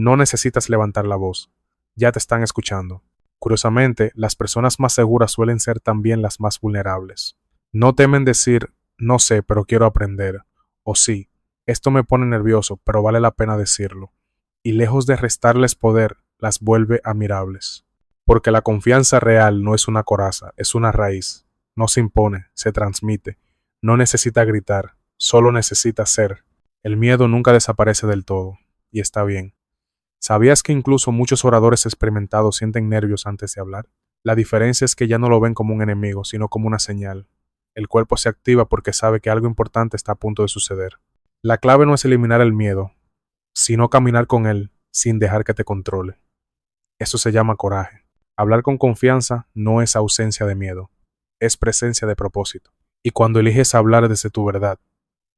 Speaker 1: no necesitas levantar la voz, ya te están escuchando. Curiosamente, las personas más seguras suelen ser también las más vulnerables. No temen decir, no sé, pero quiero aprender, o sí, esto me pone nervioso, pero vale la pena decirlo. Y lejos de restarles poder, las vuelve admirables. Porque la confianza real no es una coraza, es una raíz. No se impone, se transmite. No necesita gritar, solo necesita ser. El miedo nunca desaparece del todo, y está bien. ¿Sabías que incluso muchos oradores experimentados sienten nervios antes de hablar? La diferencia es que ya no lo ven como un enemigo, sino como una señal. El cuerpo se activa porque sabe que algo importante está a punto de suceder. La clave no es eliminar el miedo, sino caminar con él sin dejar que te controle. Eso se llama coraje. Hablar con confianza no es ausencia de miedo, es presencia de propósito. Y cuando eliges hablar desde tu verdad,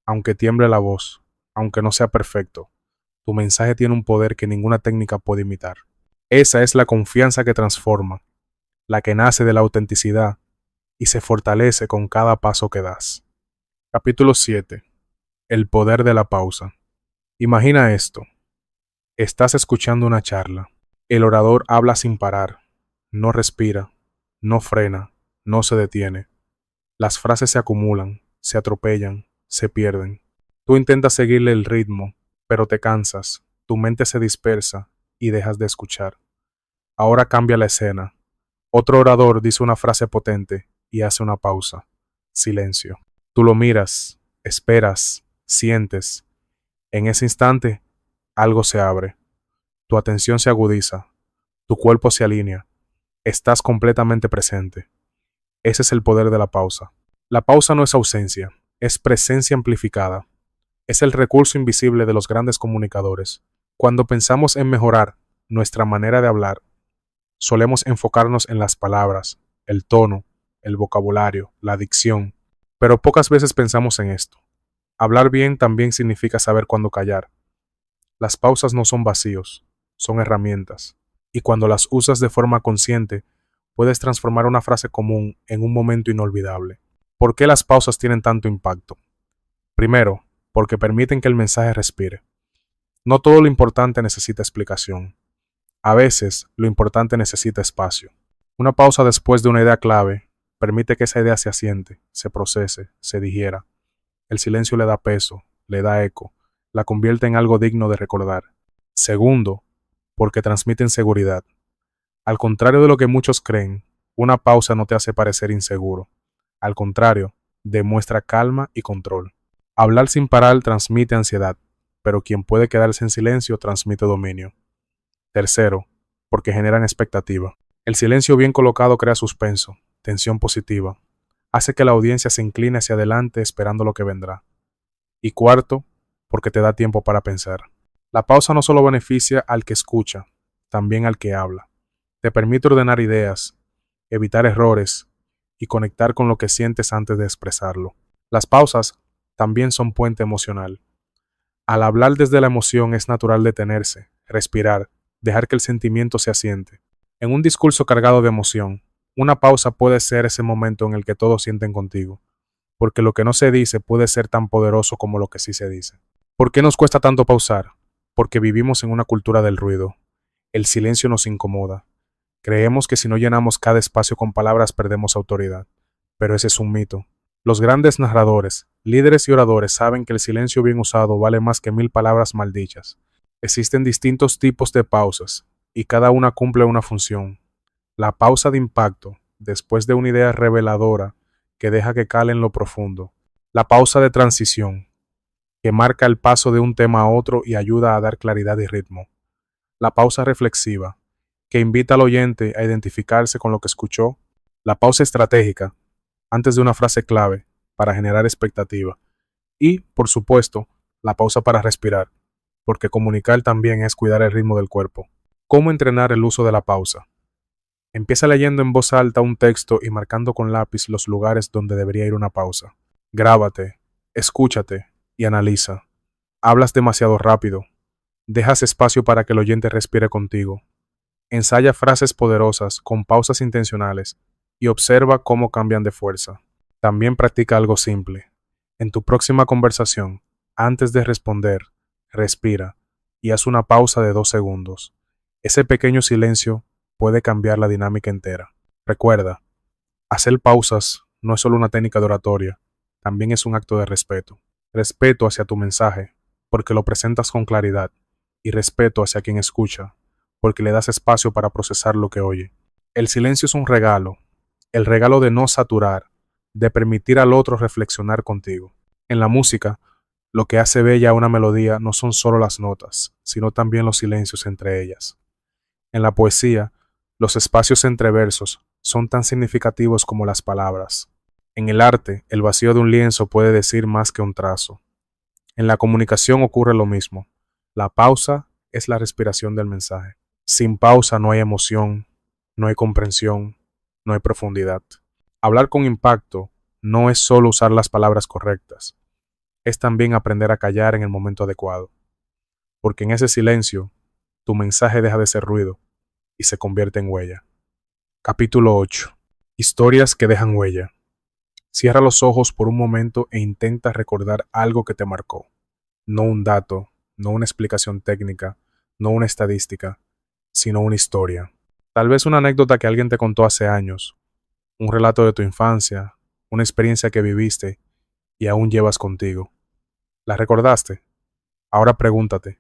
Speaker 1: aunque tiemble la voz, aunque no sea perfecto, tu mensaje tiene un poder que ninguna técnica puede imitar. Esa es la confianza que transforma, la que nace de la autenticidad y se fortalece con cada paso que das. Capítulo 7. El poder de la pausa. Imagina esto. Estás escuchando una charla. El orador habla sin parar. No respira, no frena, no se detiene. Las frases se acumulan, se atropellan, se pierden. Tú intentas seguirle el ritmo, pero te cansas, tu mente se dispersa y dejas de escuchar. Ahora cambia la escena. Otro orador dice una frase potente y hace una pausa. Silencio. Tú lo miras, esperas, sientes. En ese instante, algo se abre. Tu atención se agudiza. Tu cuerpo se alinea. Estás completamente presente. Ese es el poder de la pausa. La pausa no es ausencia, es presencia amplificada. Es el recurso invisible de los grandes comunicadores. Cuando pensamos en mejorar nuestra manera de hablar, solemos enfocarnos en las palabras, el tono, el vocabulario, la dicción, pero pocas veces pensamos en esto. Hablar bien también significa saber cuándo callar. Las pausas no son vacíos, son herramientas, y cuando las usas de forma consciente, puedes transformar una frase común en un momento inolvidable. ¿Por qué las pausas tienen tanto impacto? Primero, porque permiten que el mensaje respire. No todo lo importante necesita explicación. A veces, lo importante necesita espacio. Una pausa después de una idea clave permite que esa idea se asiente, se procese, se digiera. El silencio le da peso, le da eco, la convierte en algo digno de recordar. Segundo, porque transmiten seguridad. Al contrario de lo que muchos creen, una pausa no te hace parecer inseguro. Al contrario, demuestra calma y control. Hablar sin parar transmite ansiedad, pero quien puede quedarse en silencio transmite dominio. Tercero, porque generan expectativa. El silencio bien colocado crea suspenso, tensión positiva. Hace que la audiencia se incline hacia adelante esperando lo que vendrá. Y cuarto, porque te da tiempo para pensar. La pausa no solo beneficia al que escucha, también al que habla. Te permite ordenar ideas, evitar errores y conectar con lo que sientes antes de expresarlo. Las pausas también son puente emocional. Al hablar desde la emoción es natural detenerse, respirar, dejar que el sentimiento se asiente. En un discurso cargado de emoción, una pausa puede ser ese momento en el que todos sienten contigo, porque lo que no se dice puede ser tan poderoso como lo que sí se dice. ¿Por qué nos cuesta tanto pausar? Porque vivimos en una cultura del ruido. El silencio nos incomoda. Creemos que si no llenamos cada espacio con palabras perdemos autoridad, pero ese es un mito. Los grandes narradores, líderes y oradores saben que el silencio bien usado vale más que 1000 palabras mal dichas. Existen distintos tipos de pausas, y cada una cumple una función. La pausa de impacto, después de una idea reveladora que deja que cale en lo profundo. La pausa de transición, que marca el paso de un tema a otro y ayuda a dar claridad y ritmo. La pausa reflexiva, que invita al oyente a identificarse con lo que escuchó. La pausa estratégica, antes de una frase clave, para generar expectativa. Y, por supuesto, la pausa para respirar, porque comunicar también es cuidar el ritmo del cuerpo. ¿Cómo entrenar el uso de la pausa? Empieza leyendo en voz alta un texto y marcando con lápiz los lugares donde debería ir una pausa. Grábate, escúchate y analiza. Hablas demasiado rápido. Dejas espacio para que el oyente respire contigo. Ensaya frases poderosas con pausas intencionales y observa cómo cambian de fuerza. También practica algo simple. En tu próxima conversación, antes de responder, respira y haz una pausa de 2 segundos. Ese pequeño silencio puede cambiar la dinámica entera. Recuerda, hacer pausas no es solo una técnica de oratoria, también es un acto de respeto. Respeto hacia tu mensaje, porque lo presentas con claridad, y respeto hacia quien escucha, porque le das espacio para procesar lo que oye. El silencio es un regalo, el regalo de no saturar, de permitir al otro reflexionar contigo. En la música, lo que hace bella una melodía no son solo las notas, sino también los silencios entre ellas. En la poesía, los espacios entre versos son tan significativos como las palabras. En el arte, el vacío de un lienzo puede decir más que un trazo. En la comunicación ocurre lo mismo. La pausa es la respiración del mensaje. Sin pausa no hay emoción, no hay comprensión, no hay profundidad. Hablar con impacto no es solo usar las palabras correctas, es también aprender a callar en el momento adecuado, porque en ese silencio tu mensaje deja de ser ruido y se convierte en huella. Capítulo 8. Historias que dejan huella. Cierra los ojos por un momento e intenta recordar algo que te marcó. No un dato, no una explicación técnica, no una estadística, sino una historia. Tal vez una anécdota que alguien te contó hace años, un relato de tu infancia, una experiencia que viviste y aún llevas contigo. ¿La recordaste? Ahora pregúntate,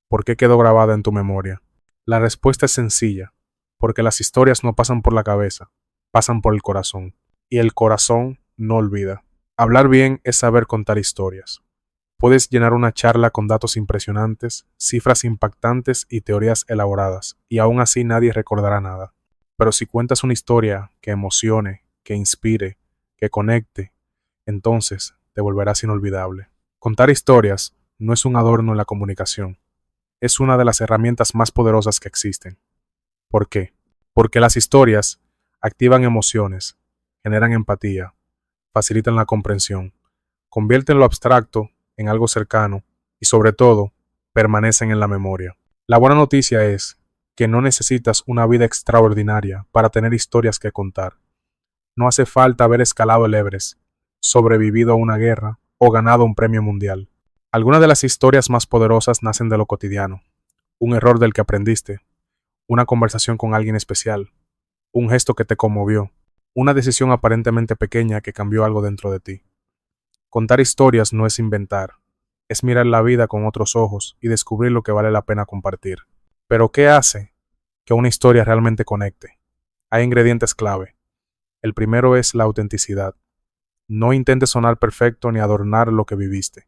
Speaker 1: ¿por qué quedó grabada en tu memoria? La respuesta es sencilla, porque las historias no pasan por la cabeza, pasan por el corazón. Y el corazón no olvida. Hablar bien es saber contar historias. Puedes llenar una charla con datos impresionantes, cifras impactantes y teorías elaboradas, y aún así nadie recordará nada. Pero si cuentas una historia que emocione, que inspire, que conecte, entonces te volverás inolvidable. Contar historias no es un adorno en la comunicación, es una de las herramientas más poderosas que existen. ¿Por qué? Porque las historias activan emociones, generan empatía, facilitan la comprensión, convierten lo abstracto en algo cercano y sobre todo, permanecen en la memoria. La buena noticia es que no necesitas una vida extraordinaria para tener historias que contar. No hace falta haber escalado el Everest, sobrevivido a una guerra o ganado un premio mundial. Algunas de las historias más poderosas nacen de lo cotidiano, un error del que aprendiste, una conversación con alguien especial, un gesto que te conmovió, una decisión aparentemente pequeña que cambió algo dentro de ti. Contar historias no es inventar, es mirar la vida con otros ojos y descubrir lo que vale la pena compartir. Pero ¿qué hace que una historia realmente conecte? Hay ingredientes clave. El primero es la autenticidad. No intentes sonar perfecto ni adornar lo que viviste.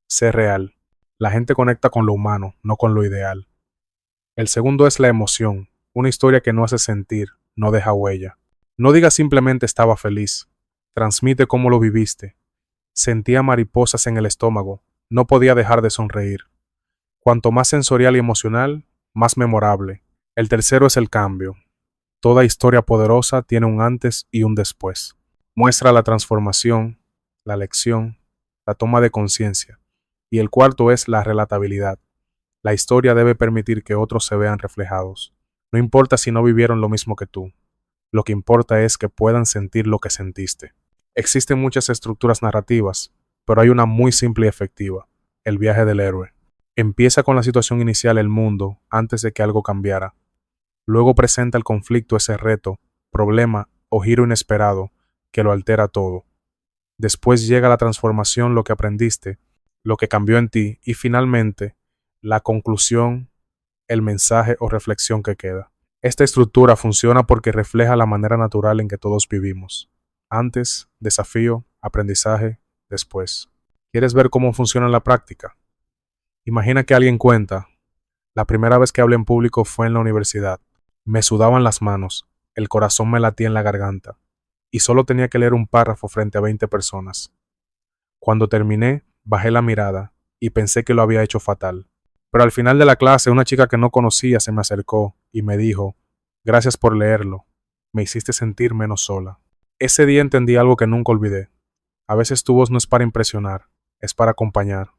Speaker 1: Sé real. La gente conecta con lo humano, no con lo ideal. El segundo es la emoción. Una historia que no hace sentir, no deja huella. No digas simplemente estaba feliz. Transmite cómo lo viviste. Sentía mariposas en el estómago. No podía dejar de sonreír. Cuanto más sensorial y emocional, más memorable. El tercero es el cambio. Toda historia poderosa tiene un antes y un después. Muestra la transformación, la lección, la toma de conciencia. Y el cuarto es la relatabilidad. La historia debe permitir que otros se vean reflejados. No importa si no vivieron lo mismo que tú. Lo que importa es que puedan sentir lo que sentiste. Existen muchas estructuras narrativas, pero hay una muy simple y efectiva: el viaje del héroe. Empieza con la situación inicial del mundo antes de que algo cambiara. Luego presenta el conflicto, ese reto, problema o giro inesperado que lo altera todo. Después llega la transformación, lo que aprendiste, lo que cambió en ti y finalmente la conclusión, el mensaje o reflexión que queda. Esta estructura funciona porque refleja la manera natural en que todos vivimos. Antes, desafío, aprendizaje, después. ¿Quieres ver cómo funciona en la práctica? Imagina que alguien cuenta: la primera vez que hablé en público fue en la universidad. Me sudaban las manos, el corazón me latía en la garganta, y solo tenía que leer un párrafo frente a 20 personas. Cuando terminé, bajé la mirada y pensé que lo había hecho fatal. Pero al final de la clase, una chica que no conocía se me acercó y me dijo: gracias por leerlo, me hiciste sentir menos sola. Ese día entendí algo que nunca olvidé. A veces tu voz no es para impresionar, es para acompañar.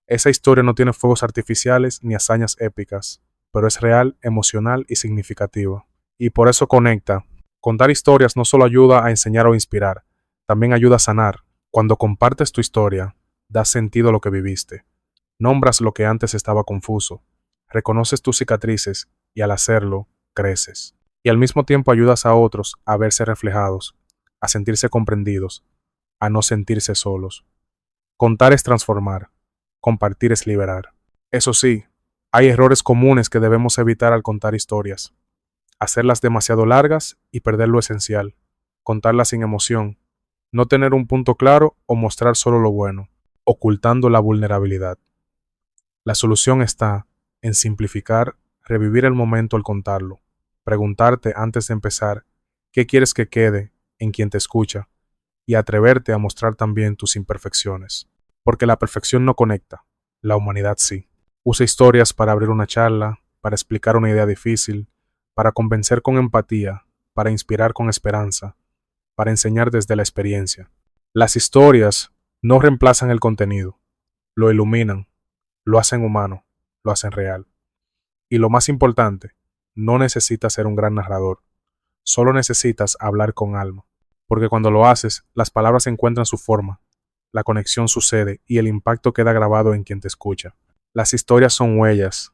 Speaker 1: Esa historia no tiene fuegos artificiales ni hazañas épicas, pero es real, emocional y significativa. Y por eso conecta. Contar historias no solo ayuda a enseñar o inspirar, también ayuda a sanar. Cuando compartes tu historia, das sentido a lo que viviste. Nombras lo que antes estaba confuso. Reconoces tus cicatrices y al hacerlo, creces. Y al mismo tiempo ayudas a otros a verse reflejados, a sentirse comprendidos, a no sentirse solos. Contar es transformar. Compartir es liberar. Eso sí, hay errores comunes que debemos evitar al contar historias. Hacerlas demasiado largas y perder lo esencial. Contarlas sin emoción. No tener un punto claro o mostrar solo lo bueno, ocultando la vulnerabilidad. La solución está en simplificar, revivir el momento al contarlo. Preguntarte antes de empezar: ¿qué quieres que quede en quien te escucha? y atreverte a mostrar también tus imperfecciones. Porque la perfección no conecta, la humanidad sí. Usa historias para abrir una charla, para explicar una idea difícil, para convencer con empatía, para inspirar con esperanza, para enseñar desde la experiencia. Las historias no reemplazan el contenido, lo iluminan, lo hacen humano, lo hacen real. Y lo más importante, no necesitas ser un gran narrador, solo necesitas hablar con alma. Porque cuando lo haces, las palabras encuentran su forma, la conexión sucede y el impacto queda grabado en quien te escucha. Las historias son huellas,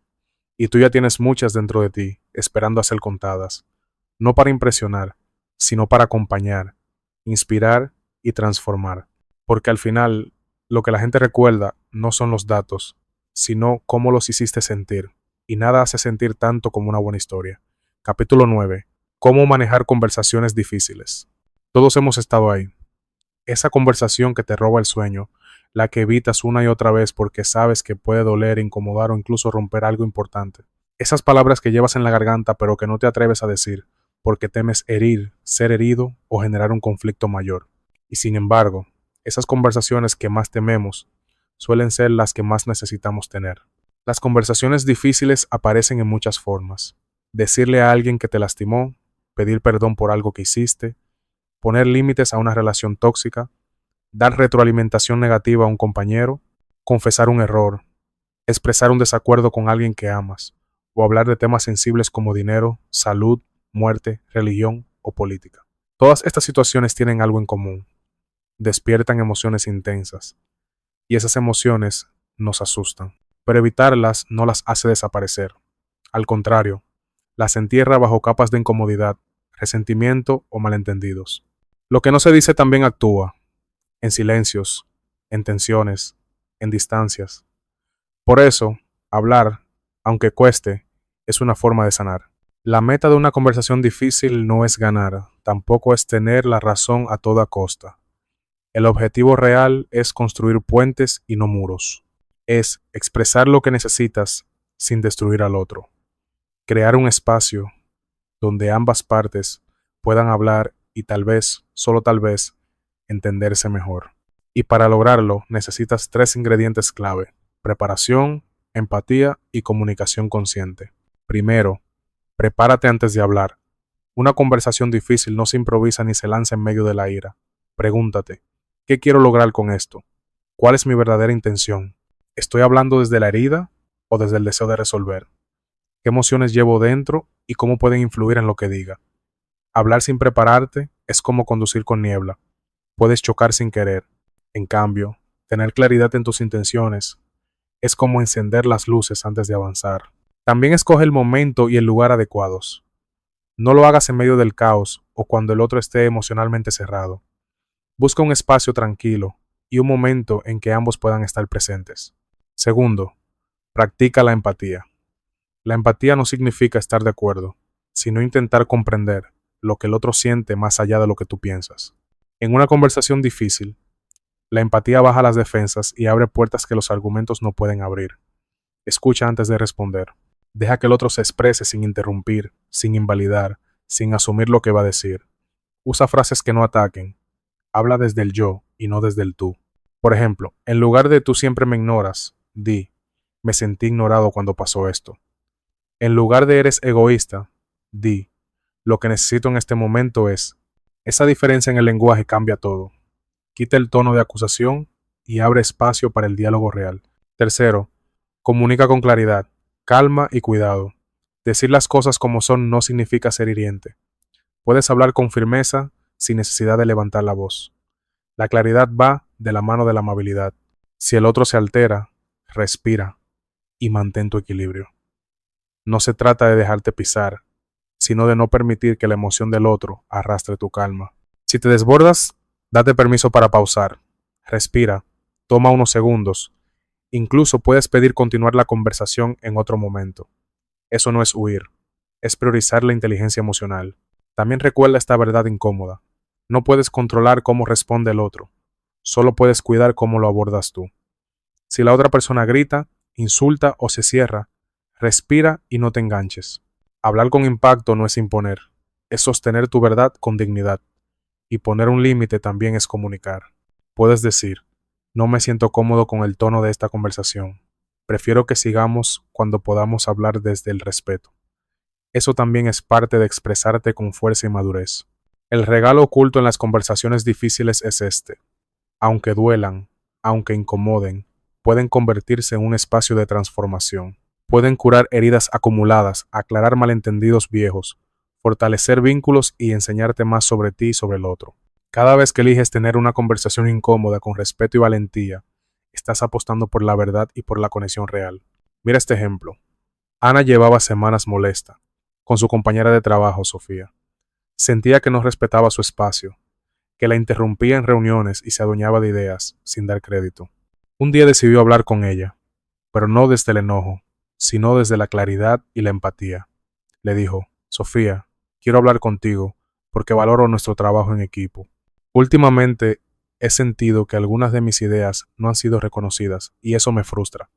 Speaker 1: y tú ya tienes muchas dentro de ti, esperando a ser contadas, no para impresionar, sino para acompañar, inspirar y transformar. Porque al final, lo que la gente recuerda no son los datos, sino cómo los hiciste sentir. Y nada hace sentir tanto como una buena historia. Capítulo 9. Cómo manejar conversaciones difíciles. Todos hemos estado ahí. Esa conversación que te roba el sueño, la que evitas una y otra vez porque sabes que puede doler, incomodar o incluso romper algo importante. Esas palabras que llevas en la garganta pero que no te atreves a decir porque temes herir, ser herido o generar un conflicto mayor. Y sin embargo, esas conversaciones que más tememos suelen ser las que más necesitamos tener. Las conversaciones difíciles aparecen en muchas formas. Decirle a alguien que te lastimó, pedir perdón por algo que hiciste, poner límites a una relación tóxica, dar retroalimentación negativa a un compañero, confesar un error, expresar un desacuerdo con alguien que amas, o hablar de temas sensibles como dinero, salud, muerte, religión o política. Todas estas situaciones tienen algo en común. Despiertan emociones intensas, y esas emociones nos asustan. Pero evitarlas no las hace desaparecer. Al contrario, las entierra bajo capas de incomodidad, resentimiento o malentendidos. Lo que no se dice también actúa, en silencios, en tensiones, en distancias. Por eso, hablar, aunque cueste, es una forma de sanar. La meta de una conversación difícil no es ganar, tampoco es tener la razón a toda costa. El objetivo real es construir puentes y no muros. Es expresar lo que necesitas sin destruir al otro. Crear un espacio donde ambas partes puedan hablar y tal vez, solo tal vez, entenderse mejor. Y para lograrlo necesitas 3 ingredientes clave: preparación, empatía y comunicación consciente. Primero, prepárate antes de hablar. Una conversación difícil no se improvisa ni se lanza en medio de la ira. Pregúntate, ¿qué quiero lograr con esto? ¿Cuál es mi verdadera intención? ¿Estoy hablando desde la herida o desde el deseo de resolver? ¿Qué emociones llevo dentro y cómo pueden influir en lo que diga? Hablar sin prepararte es como conducir con niebla. Puedes chocar sin querer. En cambio, tener claridad en tus intenciones es como encender las luces antes de avanzar. También escoge el momento y el lugar adecuados. No lo hagas en medio del caos o cuando el otro esté emocionalmente cerrado. Busca un espacio tranquilo y un momento en que ambos puedan estar presentes. Segundo, practica la empatía. La empatía no significa estar de acuerdo, sino intentar comprender lo que el otro siente más allá de lo que tú piensas. En una conversación difícil, la empatía baja las defensas y abre puertas que los argumentos no pueden abrir. Escucha antes de responder. Deja que el otro se exprese sin interrumpir, sin invalidar, sin asumir lo que va a decir. Usa frases que no ataquen. Habla desde el yo y no desde el tú. Por ejemplo, en lugar de tú siempre me ignoras, di, me sentí ignorado cuando pasó esto. En lugar de eres egoísta, di, lo que necesito en este momento es. Esa diferencia en el lenguaje cambia todo. Quita el tono de acusación y abre espacio para el diálogo real. Tercero, comunica con claridad, calma y cuidado. Decir las cosas como son no significa ser hiriente. Puedes hablar con firmeza sin necesidad de levantar la voz. La claridad va de la mano de la amabilidad. Si el otro se altera, respira y mantén tu equilibrio. No se trata de dejarte pisar, sino de no permitir que la emoción del otro arrastre tu calma. Si te desbordas, date permiso para pausar. Respira, toma unos segundos. Incluso puedes pedir continuar la conversación en otro momento. Eso no es huir, es priorizar la inteligencia emocional. También recuerda esta verdad incómoda. No puedes controlar cómo responde el otro, solo puedes cuidar cómo lo abordas tú. Si la otra persona grita, insulta o se cierra, respira y no te enganches. Hablar con impacto no es imponer, es sostener tu verdad con dignidad. Y poner un límite también es comunicar. Puedes decir, no me siento cómodo con el tono de esta conversación. Prefiero que sigamos cuando podamos hablar desde el respeto. Eso también es parte de expresarte con fuerza y madurez. El regalo oculto en las conversaciones difíciles es este. Aunque duelan, aunque incomoden, pueden convertirse en un espacio de transformación. Pueden curar heridas acumuladas, aclarar malentendidos viejos, fortalecer vínculos y enseñarte más sobre ti y sobre el otro. Cada vez que eliges tener una conversación incómoda con respeto y valentía, estás apostando por la verdad y por la conexión real. Mira este ejemplo. Ana llevaba semanas molesta con su compañera de trabajo, Sofía. Sentía que no respetaba su espacio, que la interrumpía en reuniones y se adueñaba de ideas sin dar crédito. Un día decidió hablar con ella, pero no desde el enojo, sino desde la claridad y la empatía. Le dijo, Sofía, quiero hablar contigo porque valoro nuestro trabajo en equipo. Últimamente he sentido que algunas de mis ideas no han sido reconocidas y eso me frustra.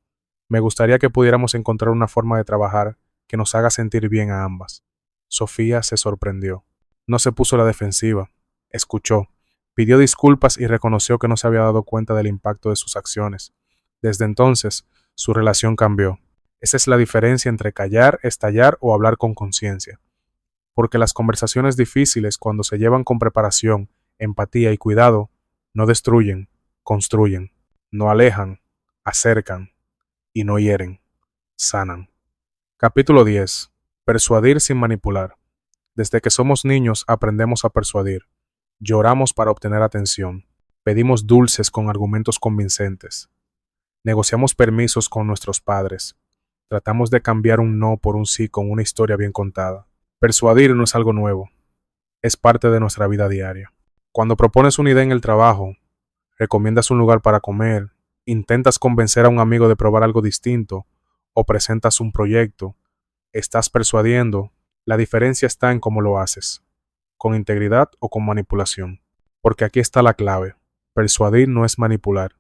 Speaker 1: Me gustaría que pudiéramos encontrar una forma de trabajar que nos haga sentir bien a ambas. Sofía se sorprendió. No se puso a la defensiva. Escuchó, pidió disculpas y reconoció que no se había dado cuenta del impacto de sus acciones. Desde entonces, su relación cambió. Esa es la diferencia entre callar, estallar o hablar con conciencia. Porque las conversaciones difíciles, cuando se llevan con preparación, empatía y cuidado, no destruyen, construyen, no alejan, acercan y no hieren, sanan. Capítulo 10. Persuadir sin manipular. Desde que somos niños aprendemos a persuadir. Lloramos para obtener atención. Pedimos dulces con argumentos convincentes. Negociamos permisos con nuestros padres. Tratamos de cambiar un no por un sí con una historia bien contada. Persuadir no es algo nuevo. Es parte de nuestra vida diaria. Cuando propones una idea en el trabajo, recomiendas un lugar para comer, intentas convencer a un amigo de probar algo distinto o presentas un proyecto, estás persuadiendo. La diferencia está en cómo lo haces, con integridad o con manipulación. Porque aquí está la clave. Persuadir no es manipular.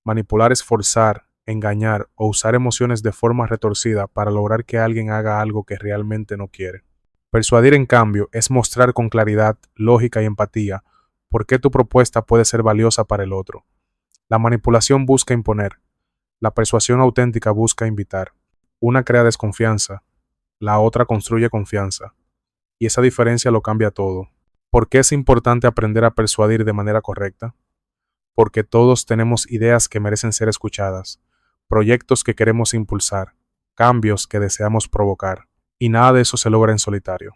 Speaker 1: Manipular es forzar, engañar o usar emociones de forma retorcida para lograr que alguien haga algo que realmente no quiere. Persuadir, en cambio, es mostrar con claridad, lógica y empatía por qué tu propuesta puede ser valiosa para el otro. La manipulación busca imponer, la persuasión auténtica busca invitar. Una crea desconfianza, la otra construye confianza. Y esa diferencia lo cambia todo. ¿Por qué es importante aprender a persuadir de manera correcta? Porque todos tenemos ideas que merecen ser escuchadas, proyectos que queremos impulsar, cambios que deseamos provocar, y nada de eso se logra en solitario.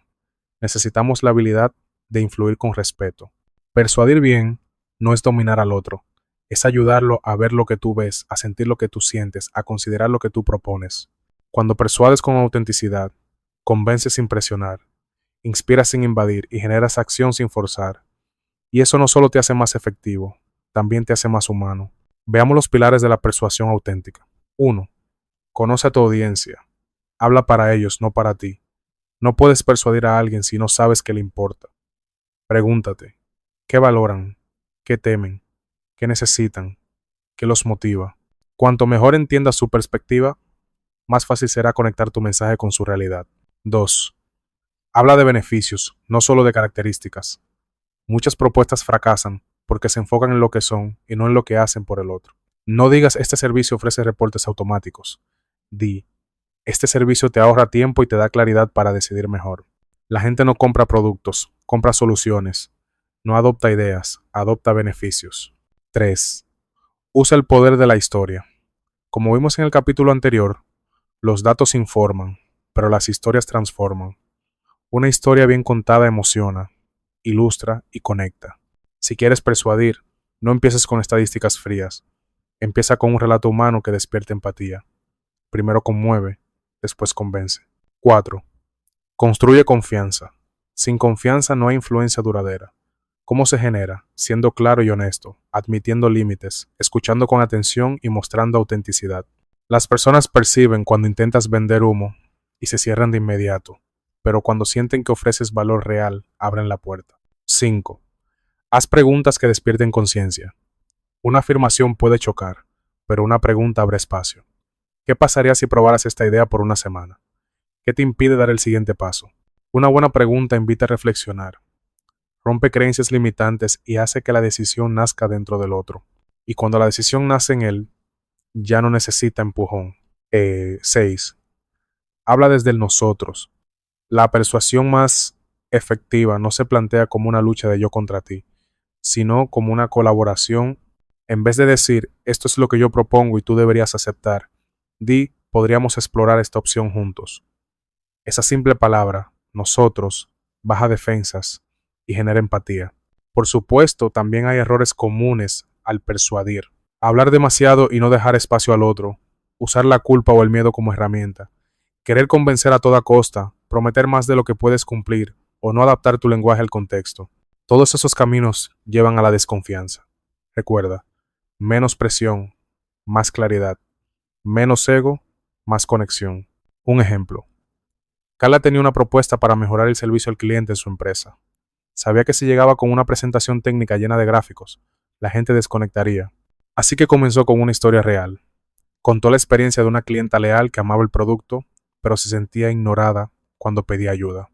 Speaker 1: Necesitamos la habilidad de influir con respeto. Persuadir bien no es dominar al otro, es ayudarlo a ver lo que tú ves, a sentir lo que tú sientes, a considerar lo que tú propones. Cuando persuades con autenticidad, convences sin presionar, inspiras sin invadir y generas acción sin forzar. Y eso no solo te hace más efectivo, también te hace más humano. Veamos los pilares de la persuasión auténtica. 1. Conoce a tu audiencia. Habla para ellos, no para ti. No puedes persuadir a alguien si no sabes qué le importa. Pregúntate, ¿qué valoran? ¿Qué temen? ¿Qué necesitan? ¿Qué los motiva? Cuanto mejor entiendas su perspectiva, más fácil será conectar tu mensaje con su realidad. 2. Habla de beneficios, no solo de características. Muchas propuestas fracasan porque se enfocan en lo que son y no en lo que hacen por el otro. No digas este servicio ofrece reportes automáticos. Di, este servicio te ahorra tiempo y te da claridad para decidir mejor. La gente no compra productos, compra soluciones. No adopta ideas, adopta beneficios. 3. Usa el poder de la historia. Como vimos en el capítulo anterior, los datos informan, pero las historias transforman. Una historia bien contada emociona, ilustra y conecta. Si quieres persuadir, no empieces con estadísticas frías. Empieza con un relato humano que despierte empatía. Primero conmueve, después convence. 4. Construye confianza. Sin confianza no hay influencia duradera. ¿Cómo se genera? Siendo claro y honesto, admitiendo límites, escuchando con atención y mostrando autenticidad. Las personas perciben cuando intentas vender humo y se cierran de inmediato, pero cuando sienten que ofreces valor real, abren la puerta. 5. Haz preguntas que despierten conciencia. Una afirmación puede chocar, pero una pregunta abre espacio. ¿Qué pasaría si probaras esta idea por una semana? ¿Qué te impide dar el siguiente paso? Una buena pregunta invita a reflexionar. rompe creencias limitantes y hace que la decisión nazca dentro del otro. Y cuando la decisión nace en él, ya no necesita empujón. 6. Habla desde el nosotros. La persuasión más efectiva no se plantea como una lucha de yo contra ti, sino como una colaboración. En vez de decir, esto es lo que yo propongo y tú deberías aceptar, di, podríamos explorar esta opción juntos. Esa simple palabra, nosotros, baja defensas y genera empatía. Por supuesto, también hay errores comunes al persuadir. Hablar demasiado y no dejar espacio al otro, usar la culpa o el miedo como herramienta, querer convencer a toda costa, prometer más de lo que puedes cumplir o no adaptar tu lenguaje al contexto. Todos esos caminos llevan a la desconfianza. Recuerda, menos presión, más claridad, menos ego, más conexión. Un ejemplo. Carla tenía una propuesta para mejorar el servicio al cliente en su empresa. Sabía que si llegaba con una presentación técnica llena de gráficos, la gente desconectaría. Así que comenzó con una historia real. Contó la experiencia de una clienta leal que amaba el producto, pero se sentía ignorada cuando pedía ayuda.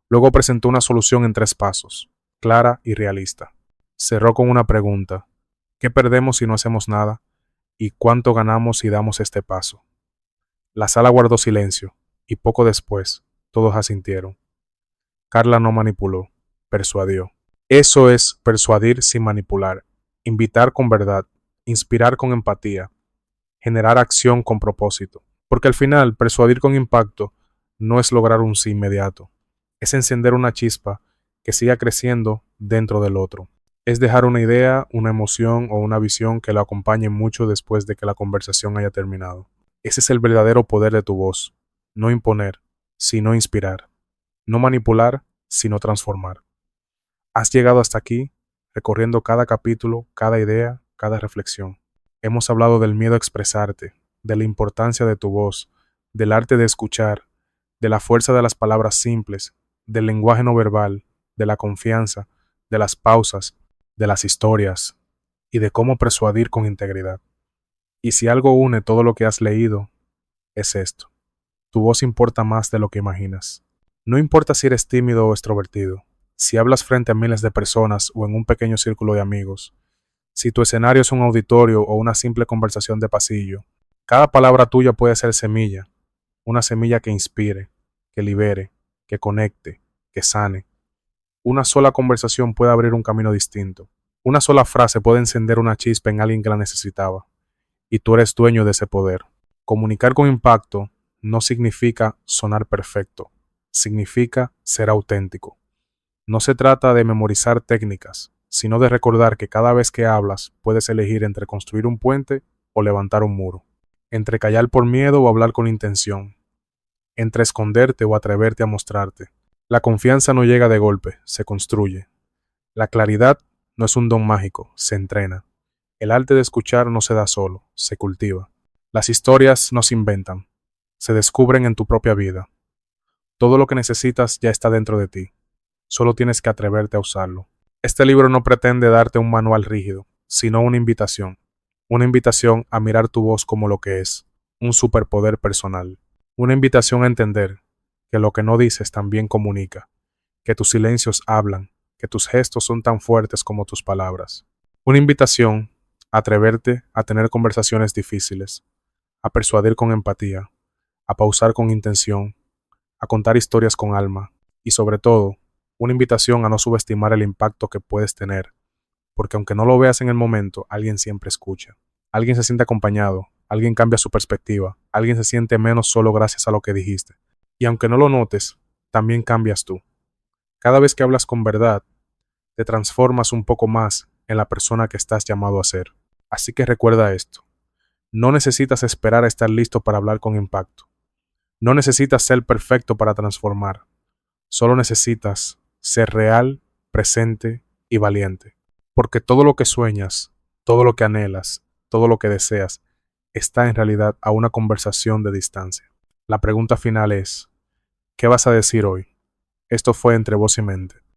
Speaker 1: Luego presentó una solución en 3 pasos, clara y realista. Cerró con una pregunta: ¿qué perdemos si no hacemos nada? ¿Y cuánto ganamos si damos este paso? La sala guardó silencio, y poco después, todos asintieron. Carla no manipuló, persuadió. Eso es persuadir sin manipular, invitar con verdad, inspirar con empatía, generar acción con propósito. Porque al final, persuadir con impacto no es lograr un sí inmediato, es encender una chispa que siga creciendo dentro del otro. Es dejar una idea, una emoción o una visión que lo acompañe mucho después de que la conversación haya terminado. Ese es el verdadero poder de tu voz. No imponer, sino inspirar. No manipular, sino transformar. Has llegado hasta aquí, recorriendo cada capítulo, cada idea, cada reflexión. Hemos hablado del miedo a expresarte, de la importancia de tu voz, del arte de escuchar, de la fuerza de las palabras simples, del lenguaje no verbal, de la confianza, de las pausas, de las historias y de cómo persuadir con integridad. Y si algo une todo lo que has leído, es esto. Tu voz importa más de lo que imaginas. No importa si eres tímido o extrovertido, si hablas frente a miles de personas o en un pequeño círculo de amigos, si tu escenario es un auditorio o una simple conversación de pasillo, cada palabra tuya puede ser semilla, una semilla que inspire, que libere, que conecte, que sane. Una sola conversación puede abrir un camino distinto. Una sola frase puede encender una chispa en alguien que la necesitaba. Y tú eres dueño de ese poder. Comunicar con impacto no significa sonar perfecto, significa ser auténtico. No se trata de memorizar técnicas, sino de recordar que cada vez que hablas puedes elegir entre construir un puente o levantar un muro, entre callar por miedo o hablar con intención, entre esconderte o atreverte a mostrarte. La confianza no llega de golpe, se construye. La claridad no es un don mágico, se entrena. El arte de escuchar no se da solo, se cultiva. Las historias no se inventan, se descubren en tu propia vida. Todo lo que necesitas ya está dentro de ti, solo tienes que atreverte a usarlo. Este libro no pretende darte un manual rígido, sino una invitación a mirar tu voz como lo que es, un superpoder personal, una invitación a entender que lo que no dices también comunica, que tus silencios hablan, que tus gestos son tan fuertes como tus palabras. Una invitación a atreverte a tener conversaciones difíciles, a persuadir con empatía, a pausar con intención, a contar historias con alma y sobre todo, una invitación a no subestimar el impacto que puedes tener, porque aunque no lo veas en el momento, alguien siempre escucha. Alguien se siente acompañado, alguien cambia su perspectiva, alguien se siente menos solo gracias a lo que dijiste. Y aunque no lo notes, también cambias tú. Cada vez que hablas con verdad, te transformas un poco más en la persona que estás llamado a ser. Así que recuerda esto. No necesitas esperar a estar listo para hablar con impacto. No necesitas ser perfecto para transformar. Solo necesitas ser real, presente y valiente. Porque todo lo que sueñas, todo lo que anhelas, todo lo que deseas, está en realidad a una conversación de distancia. La pregunta final es, ¿qué vas a decir hoy? Esto fue Entre Voz y Mente.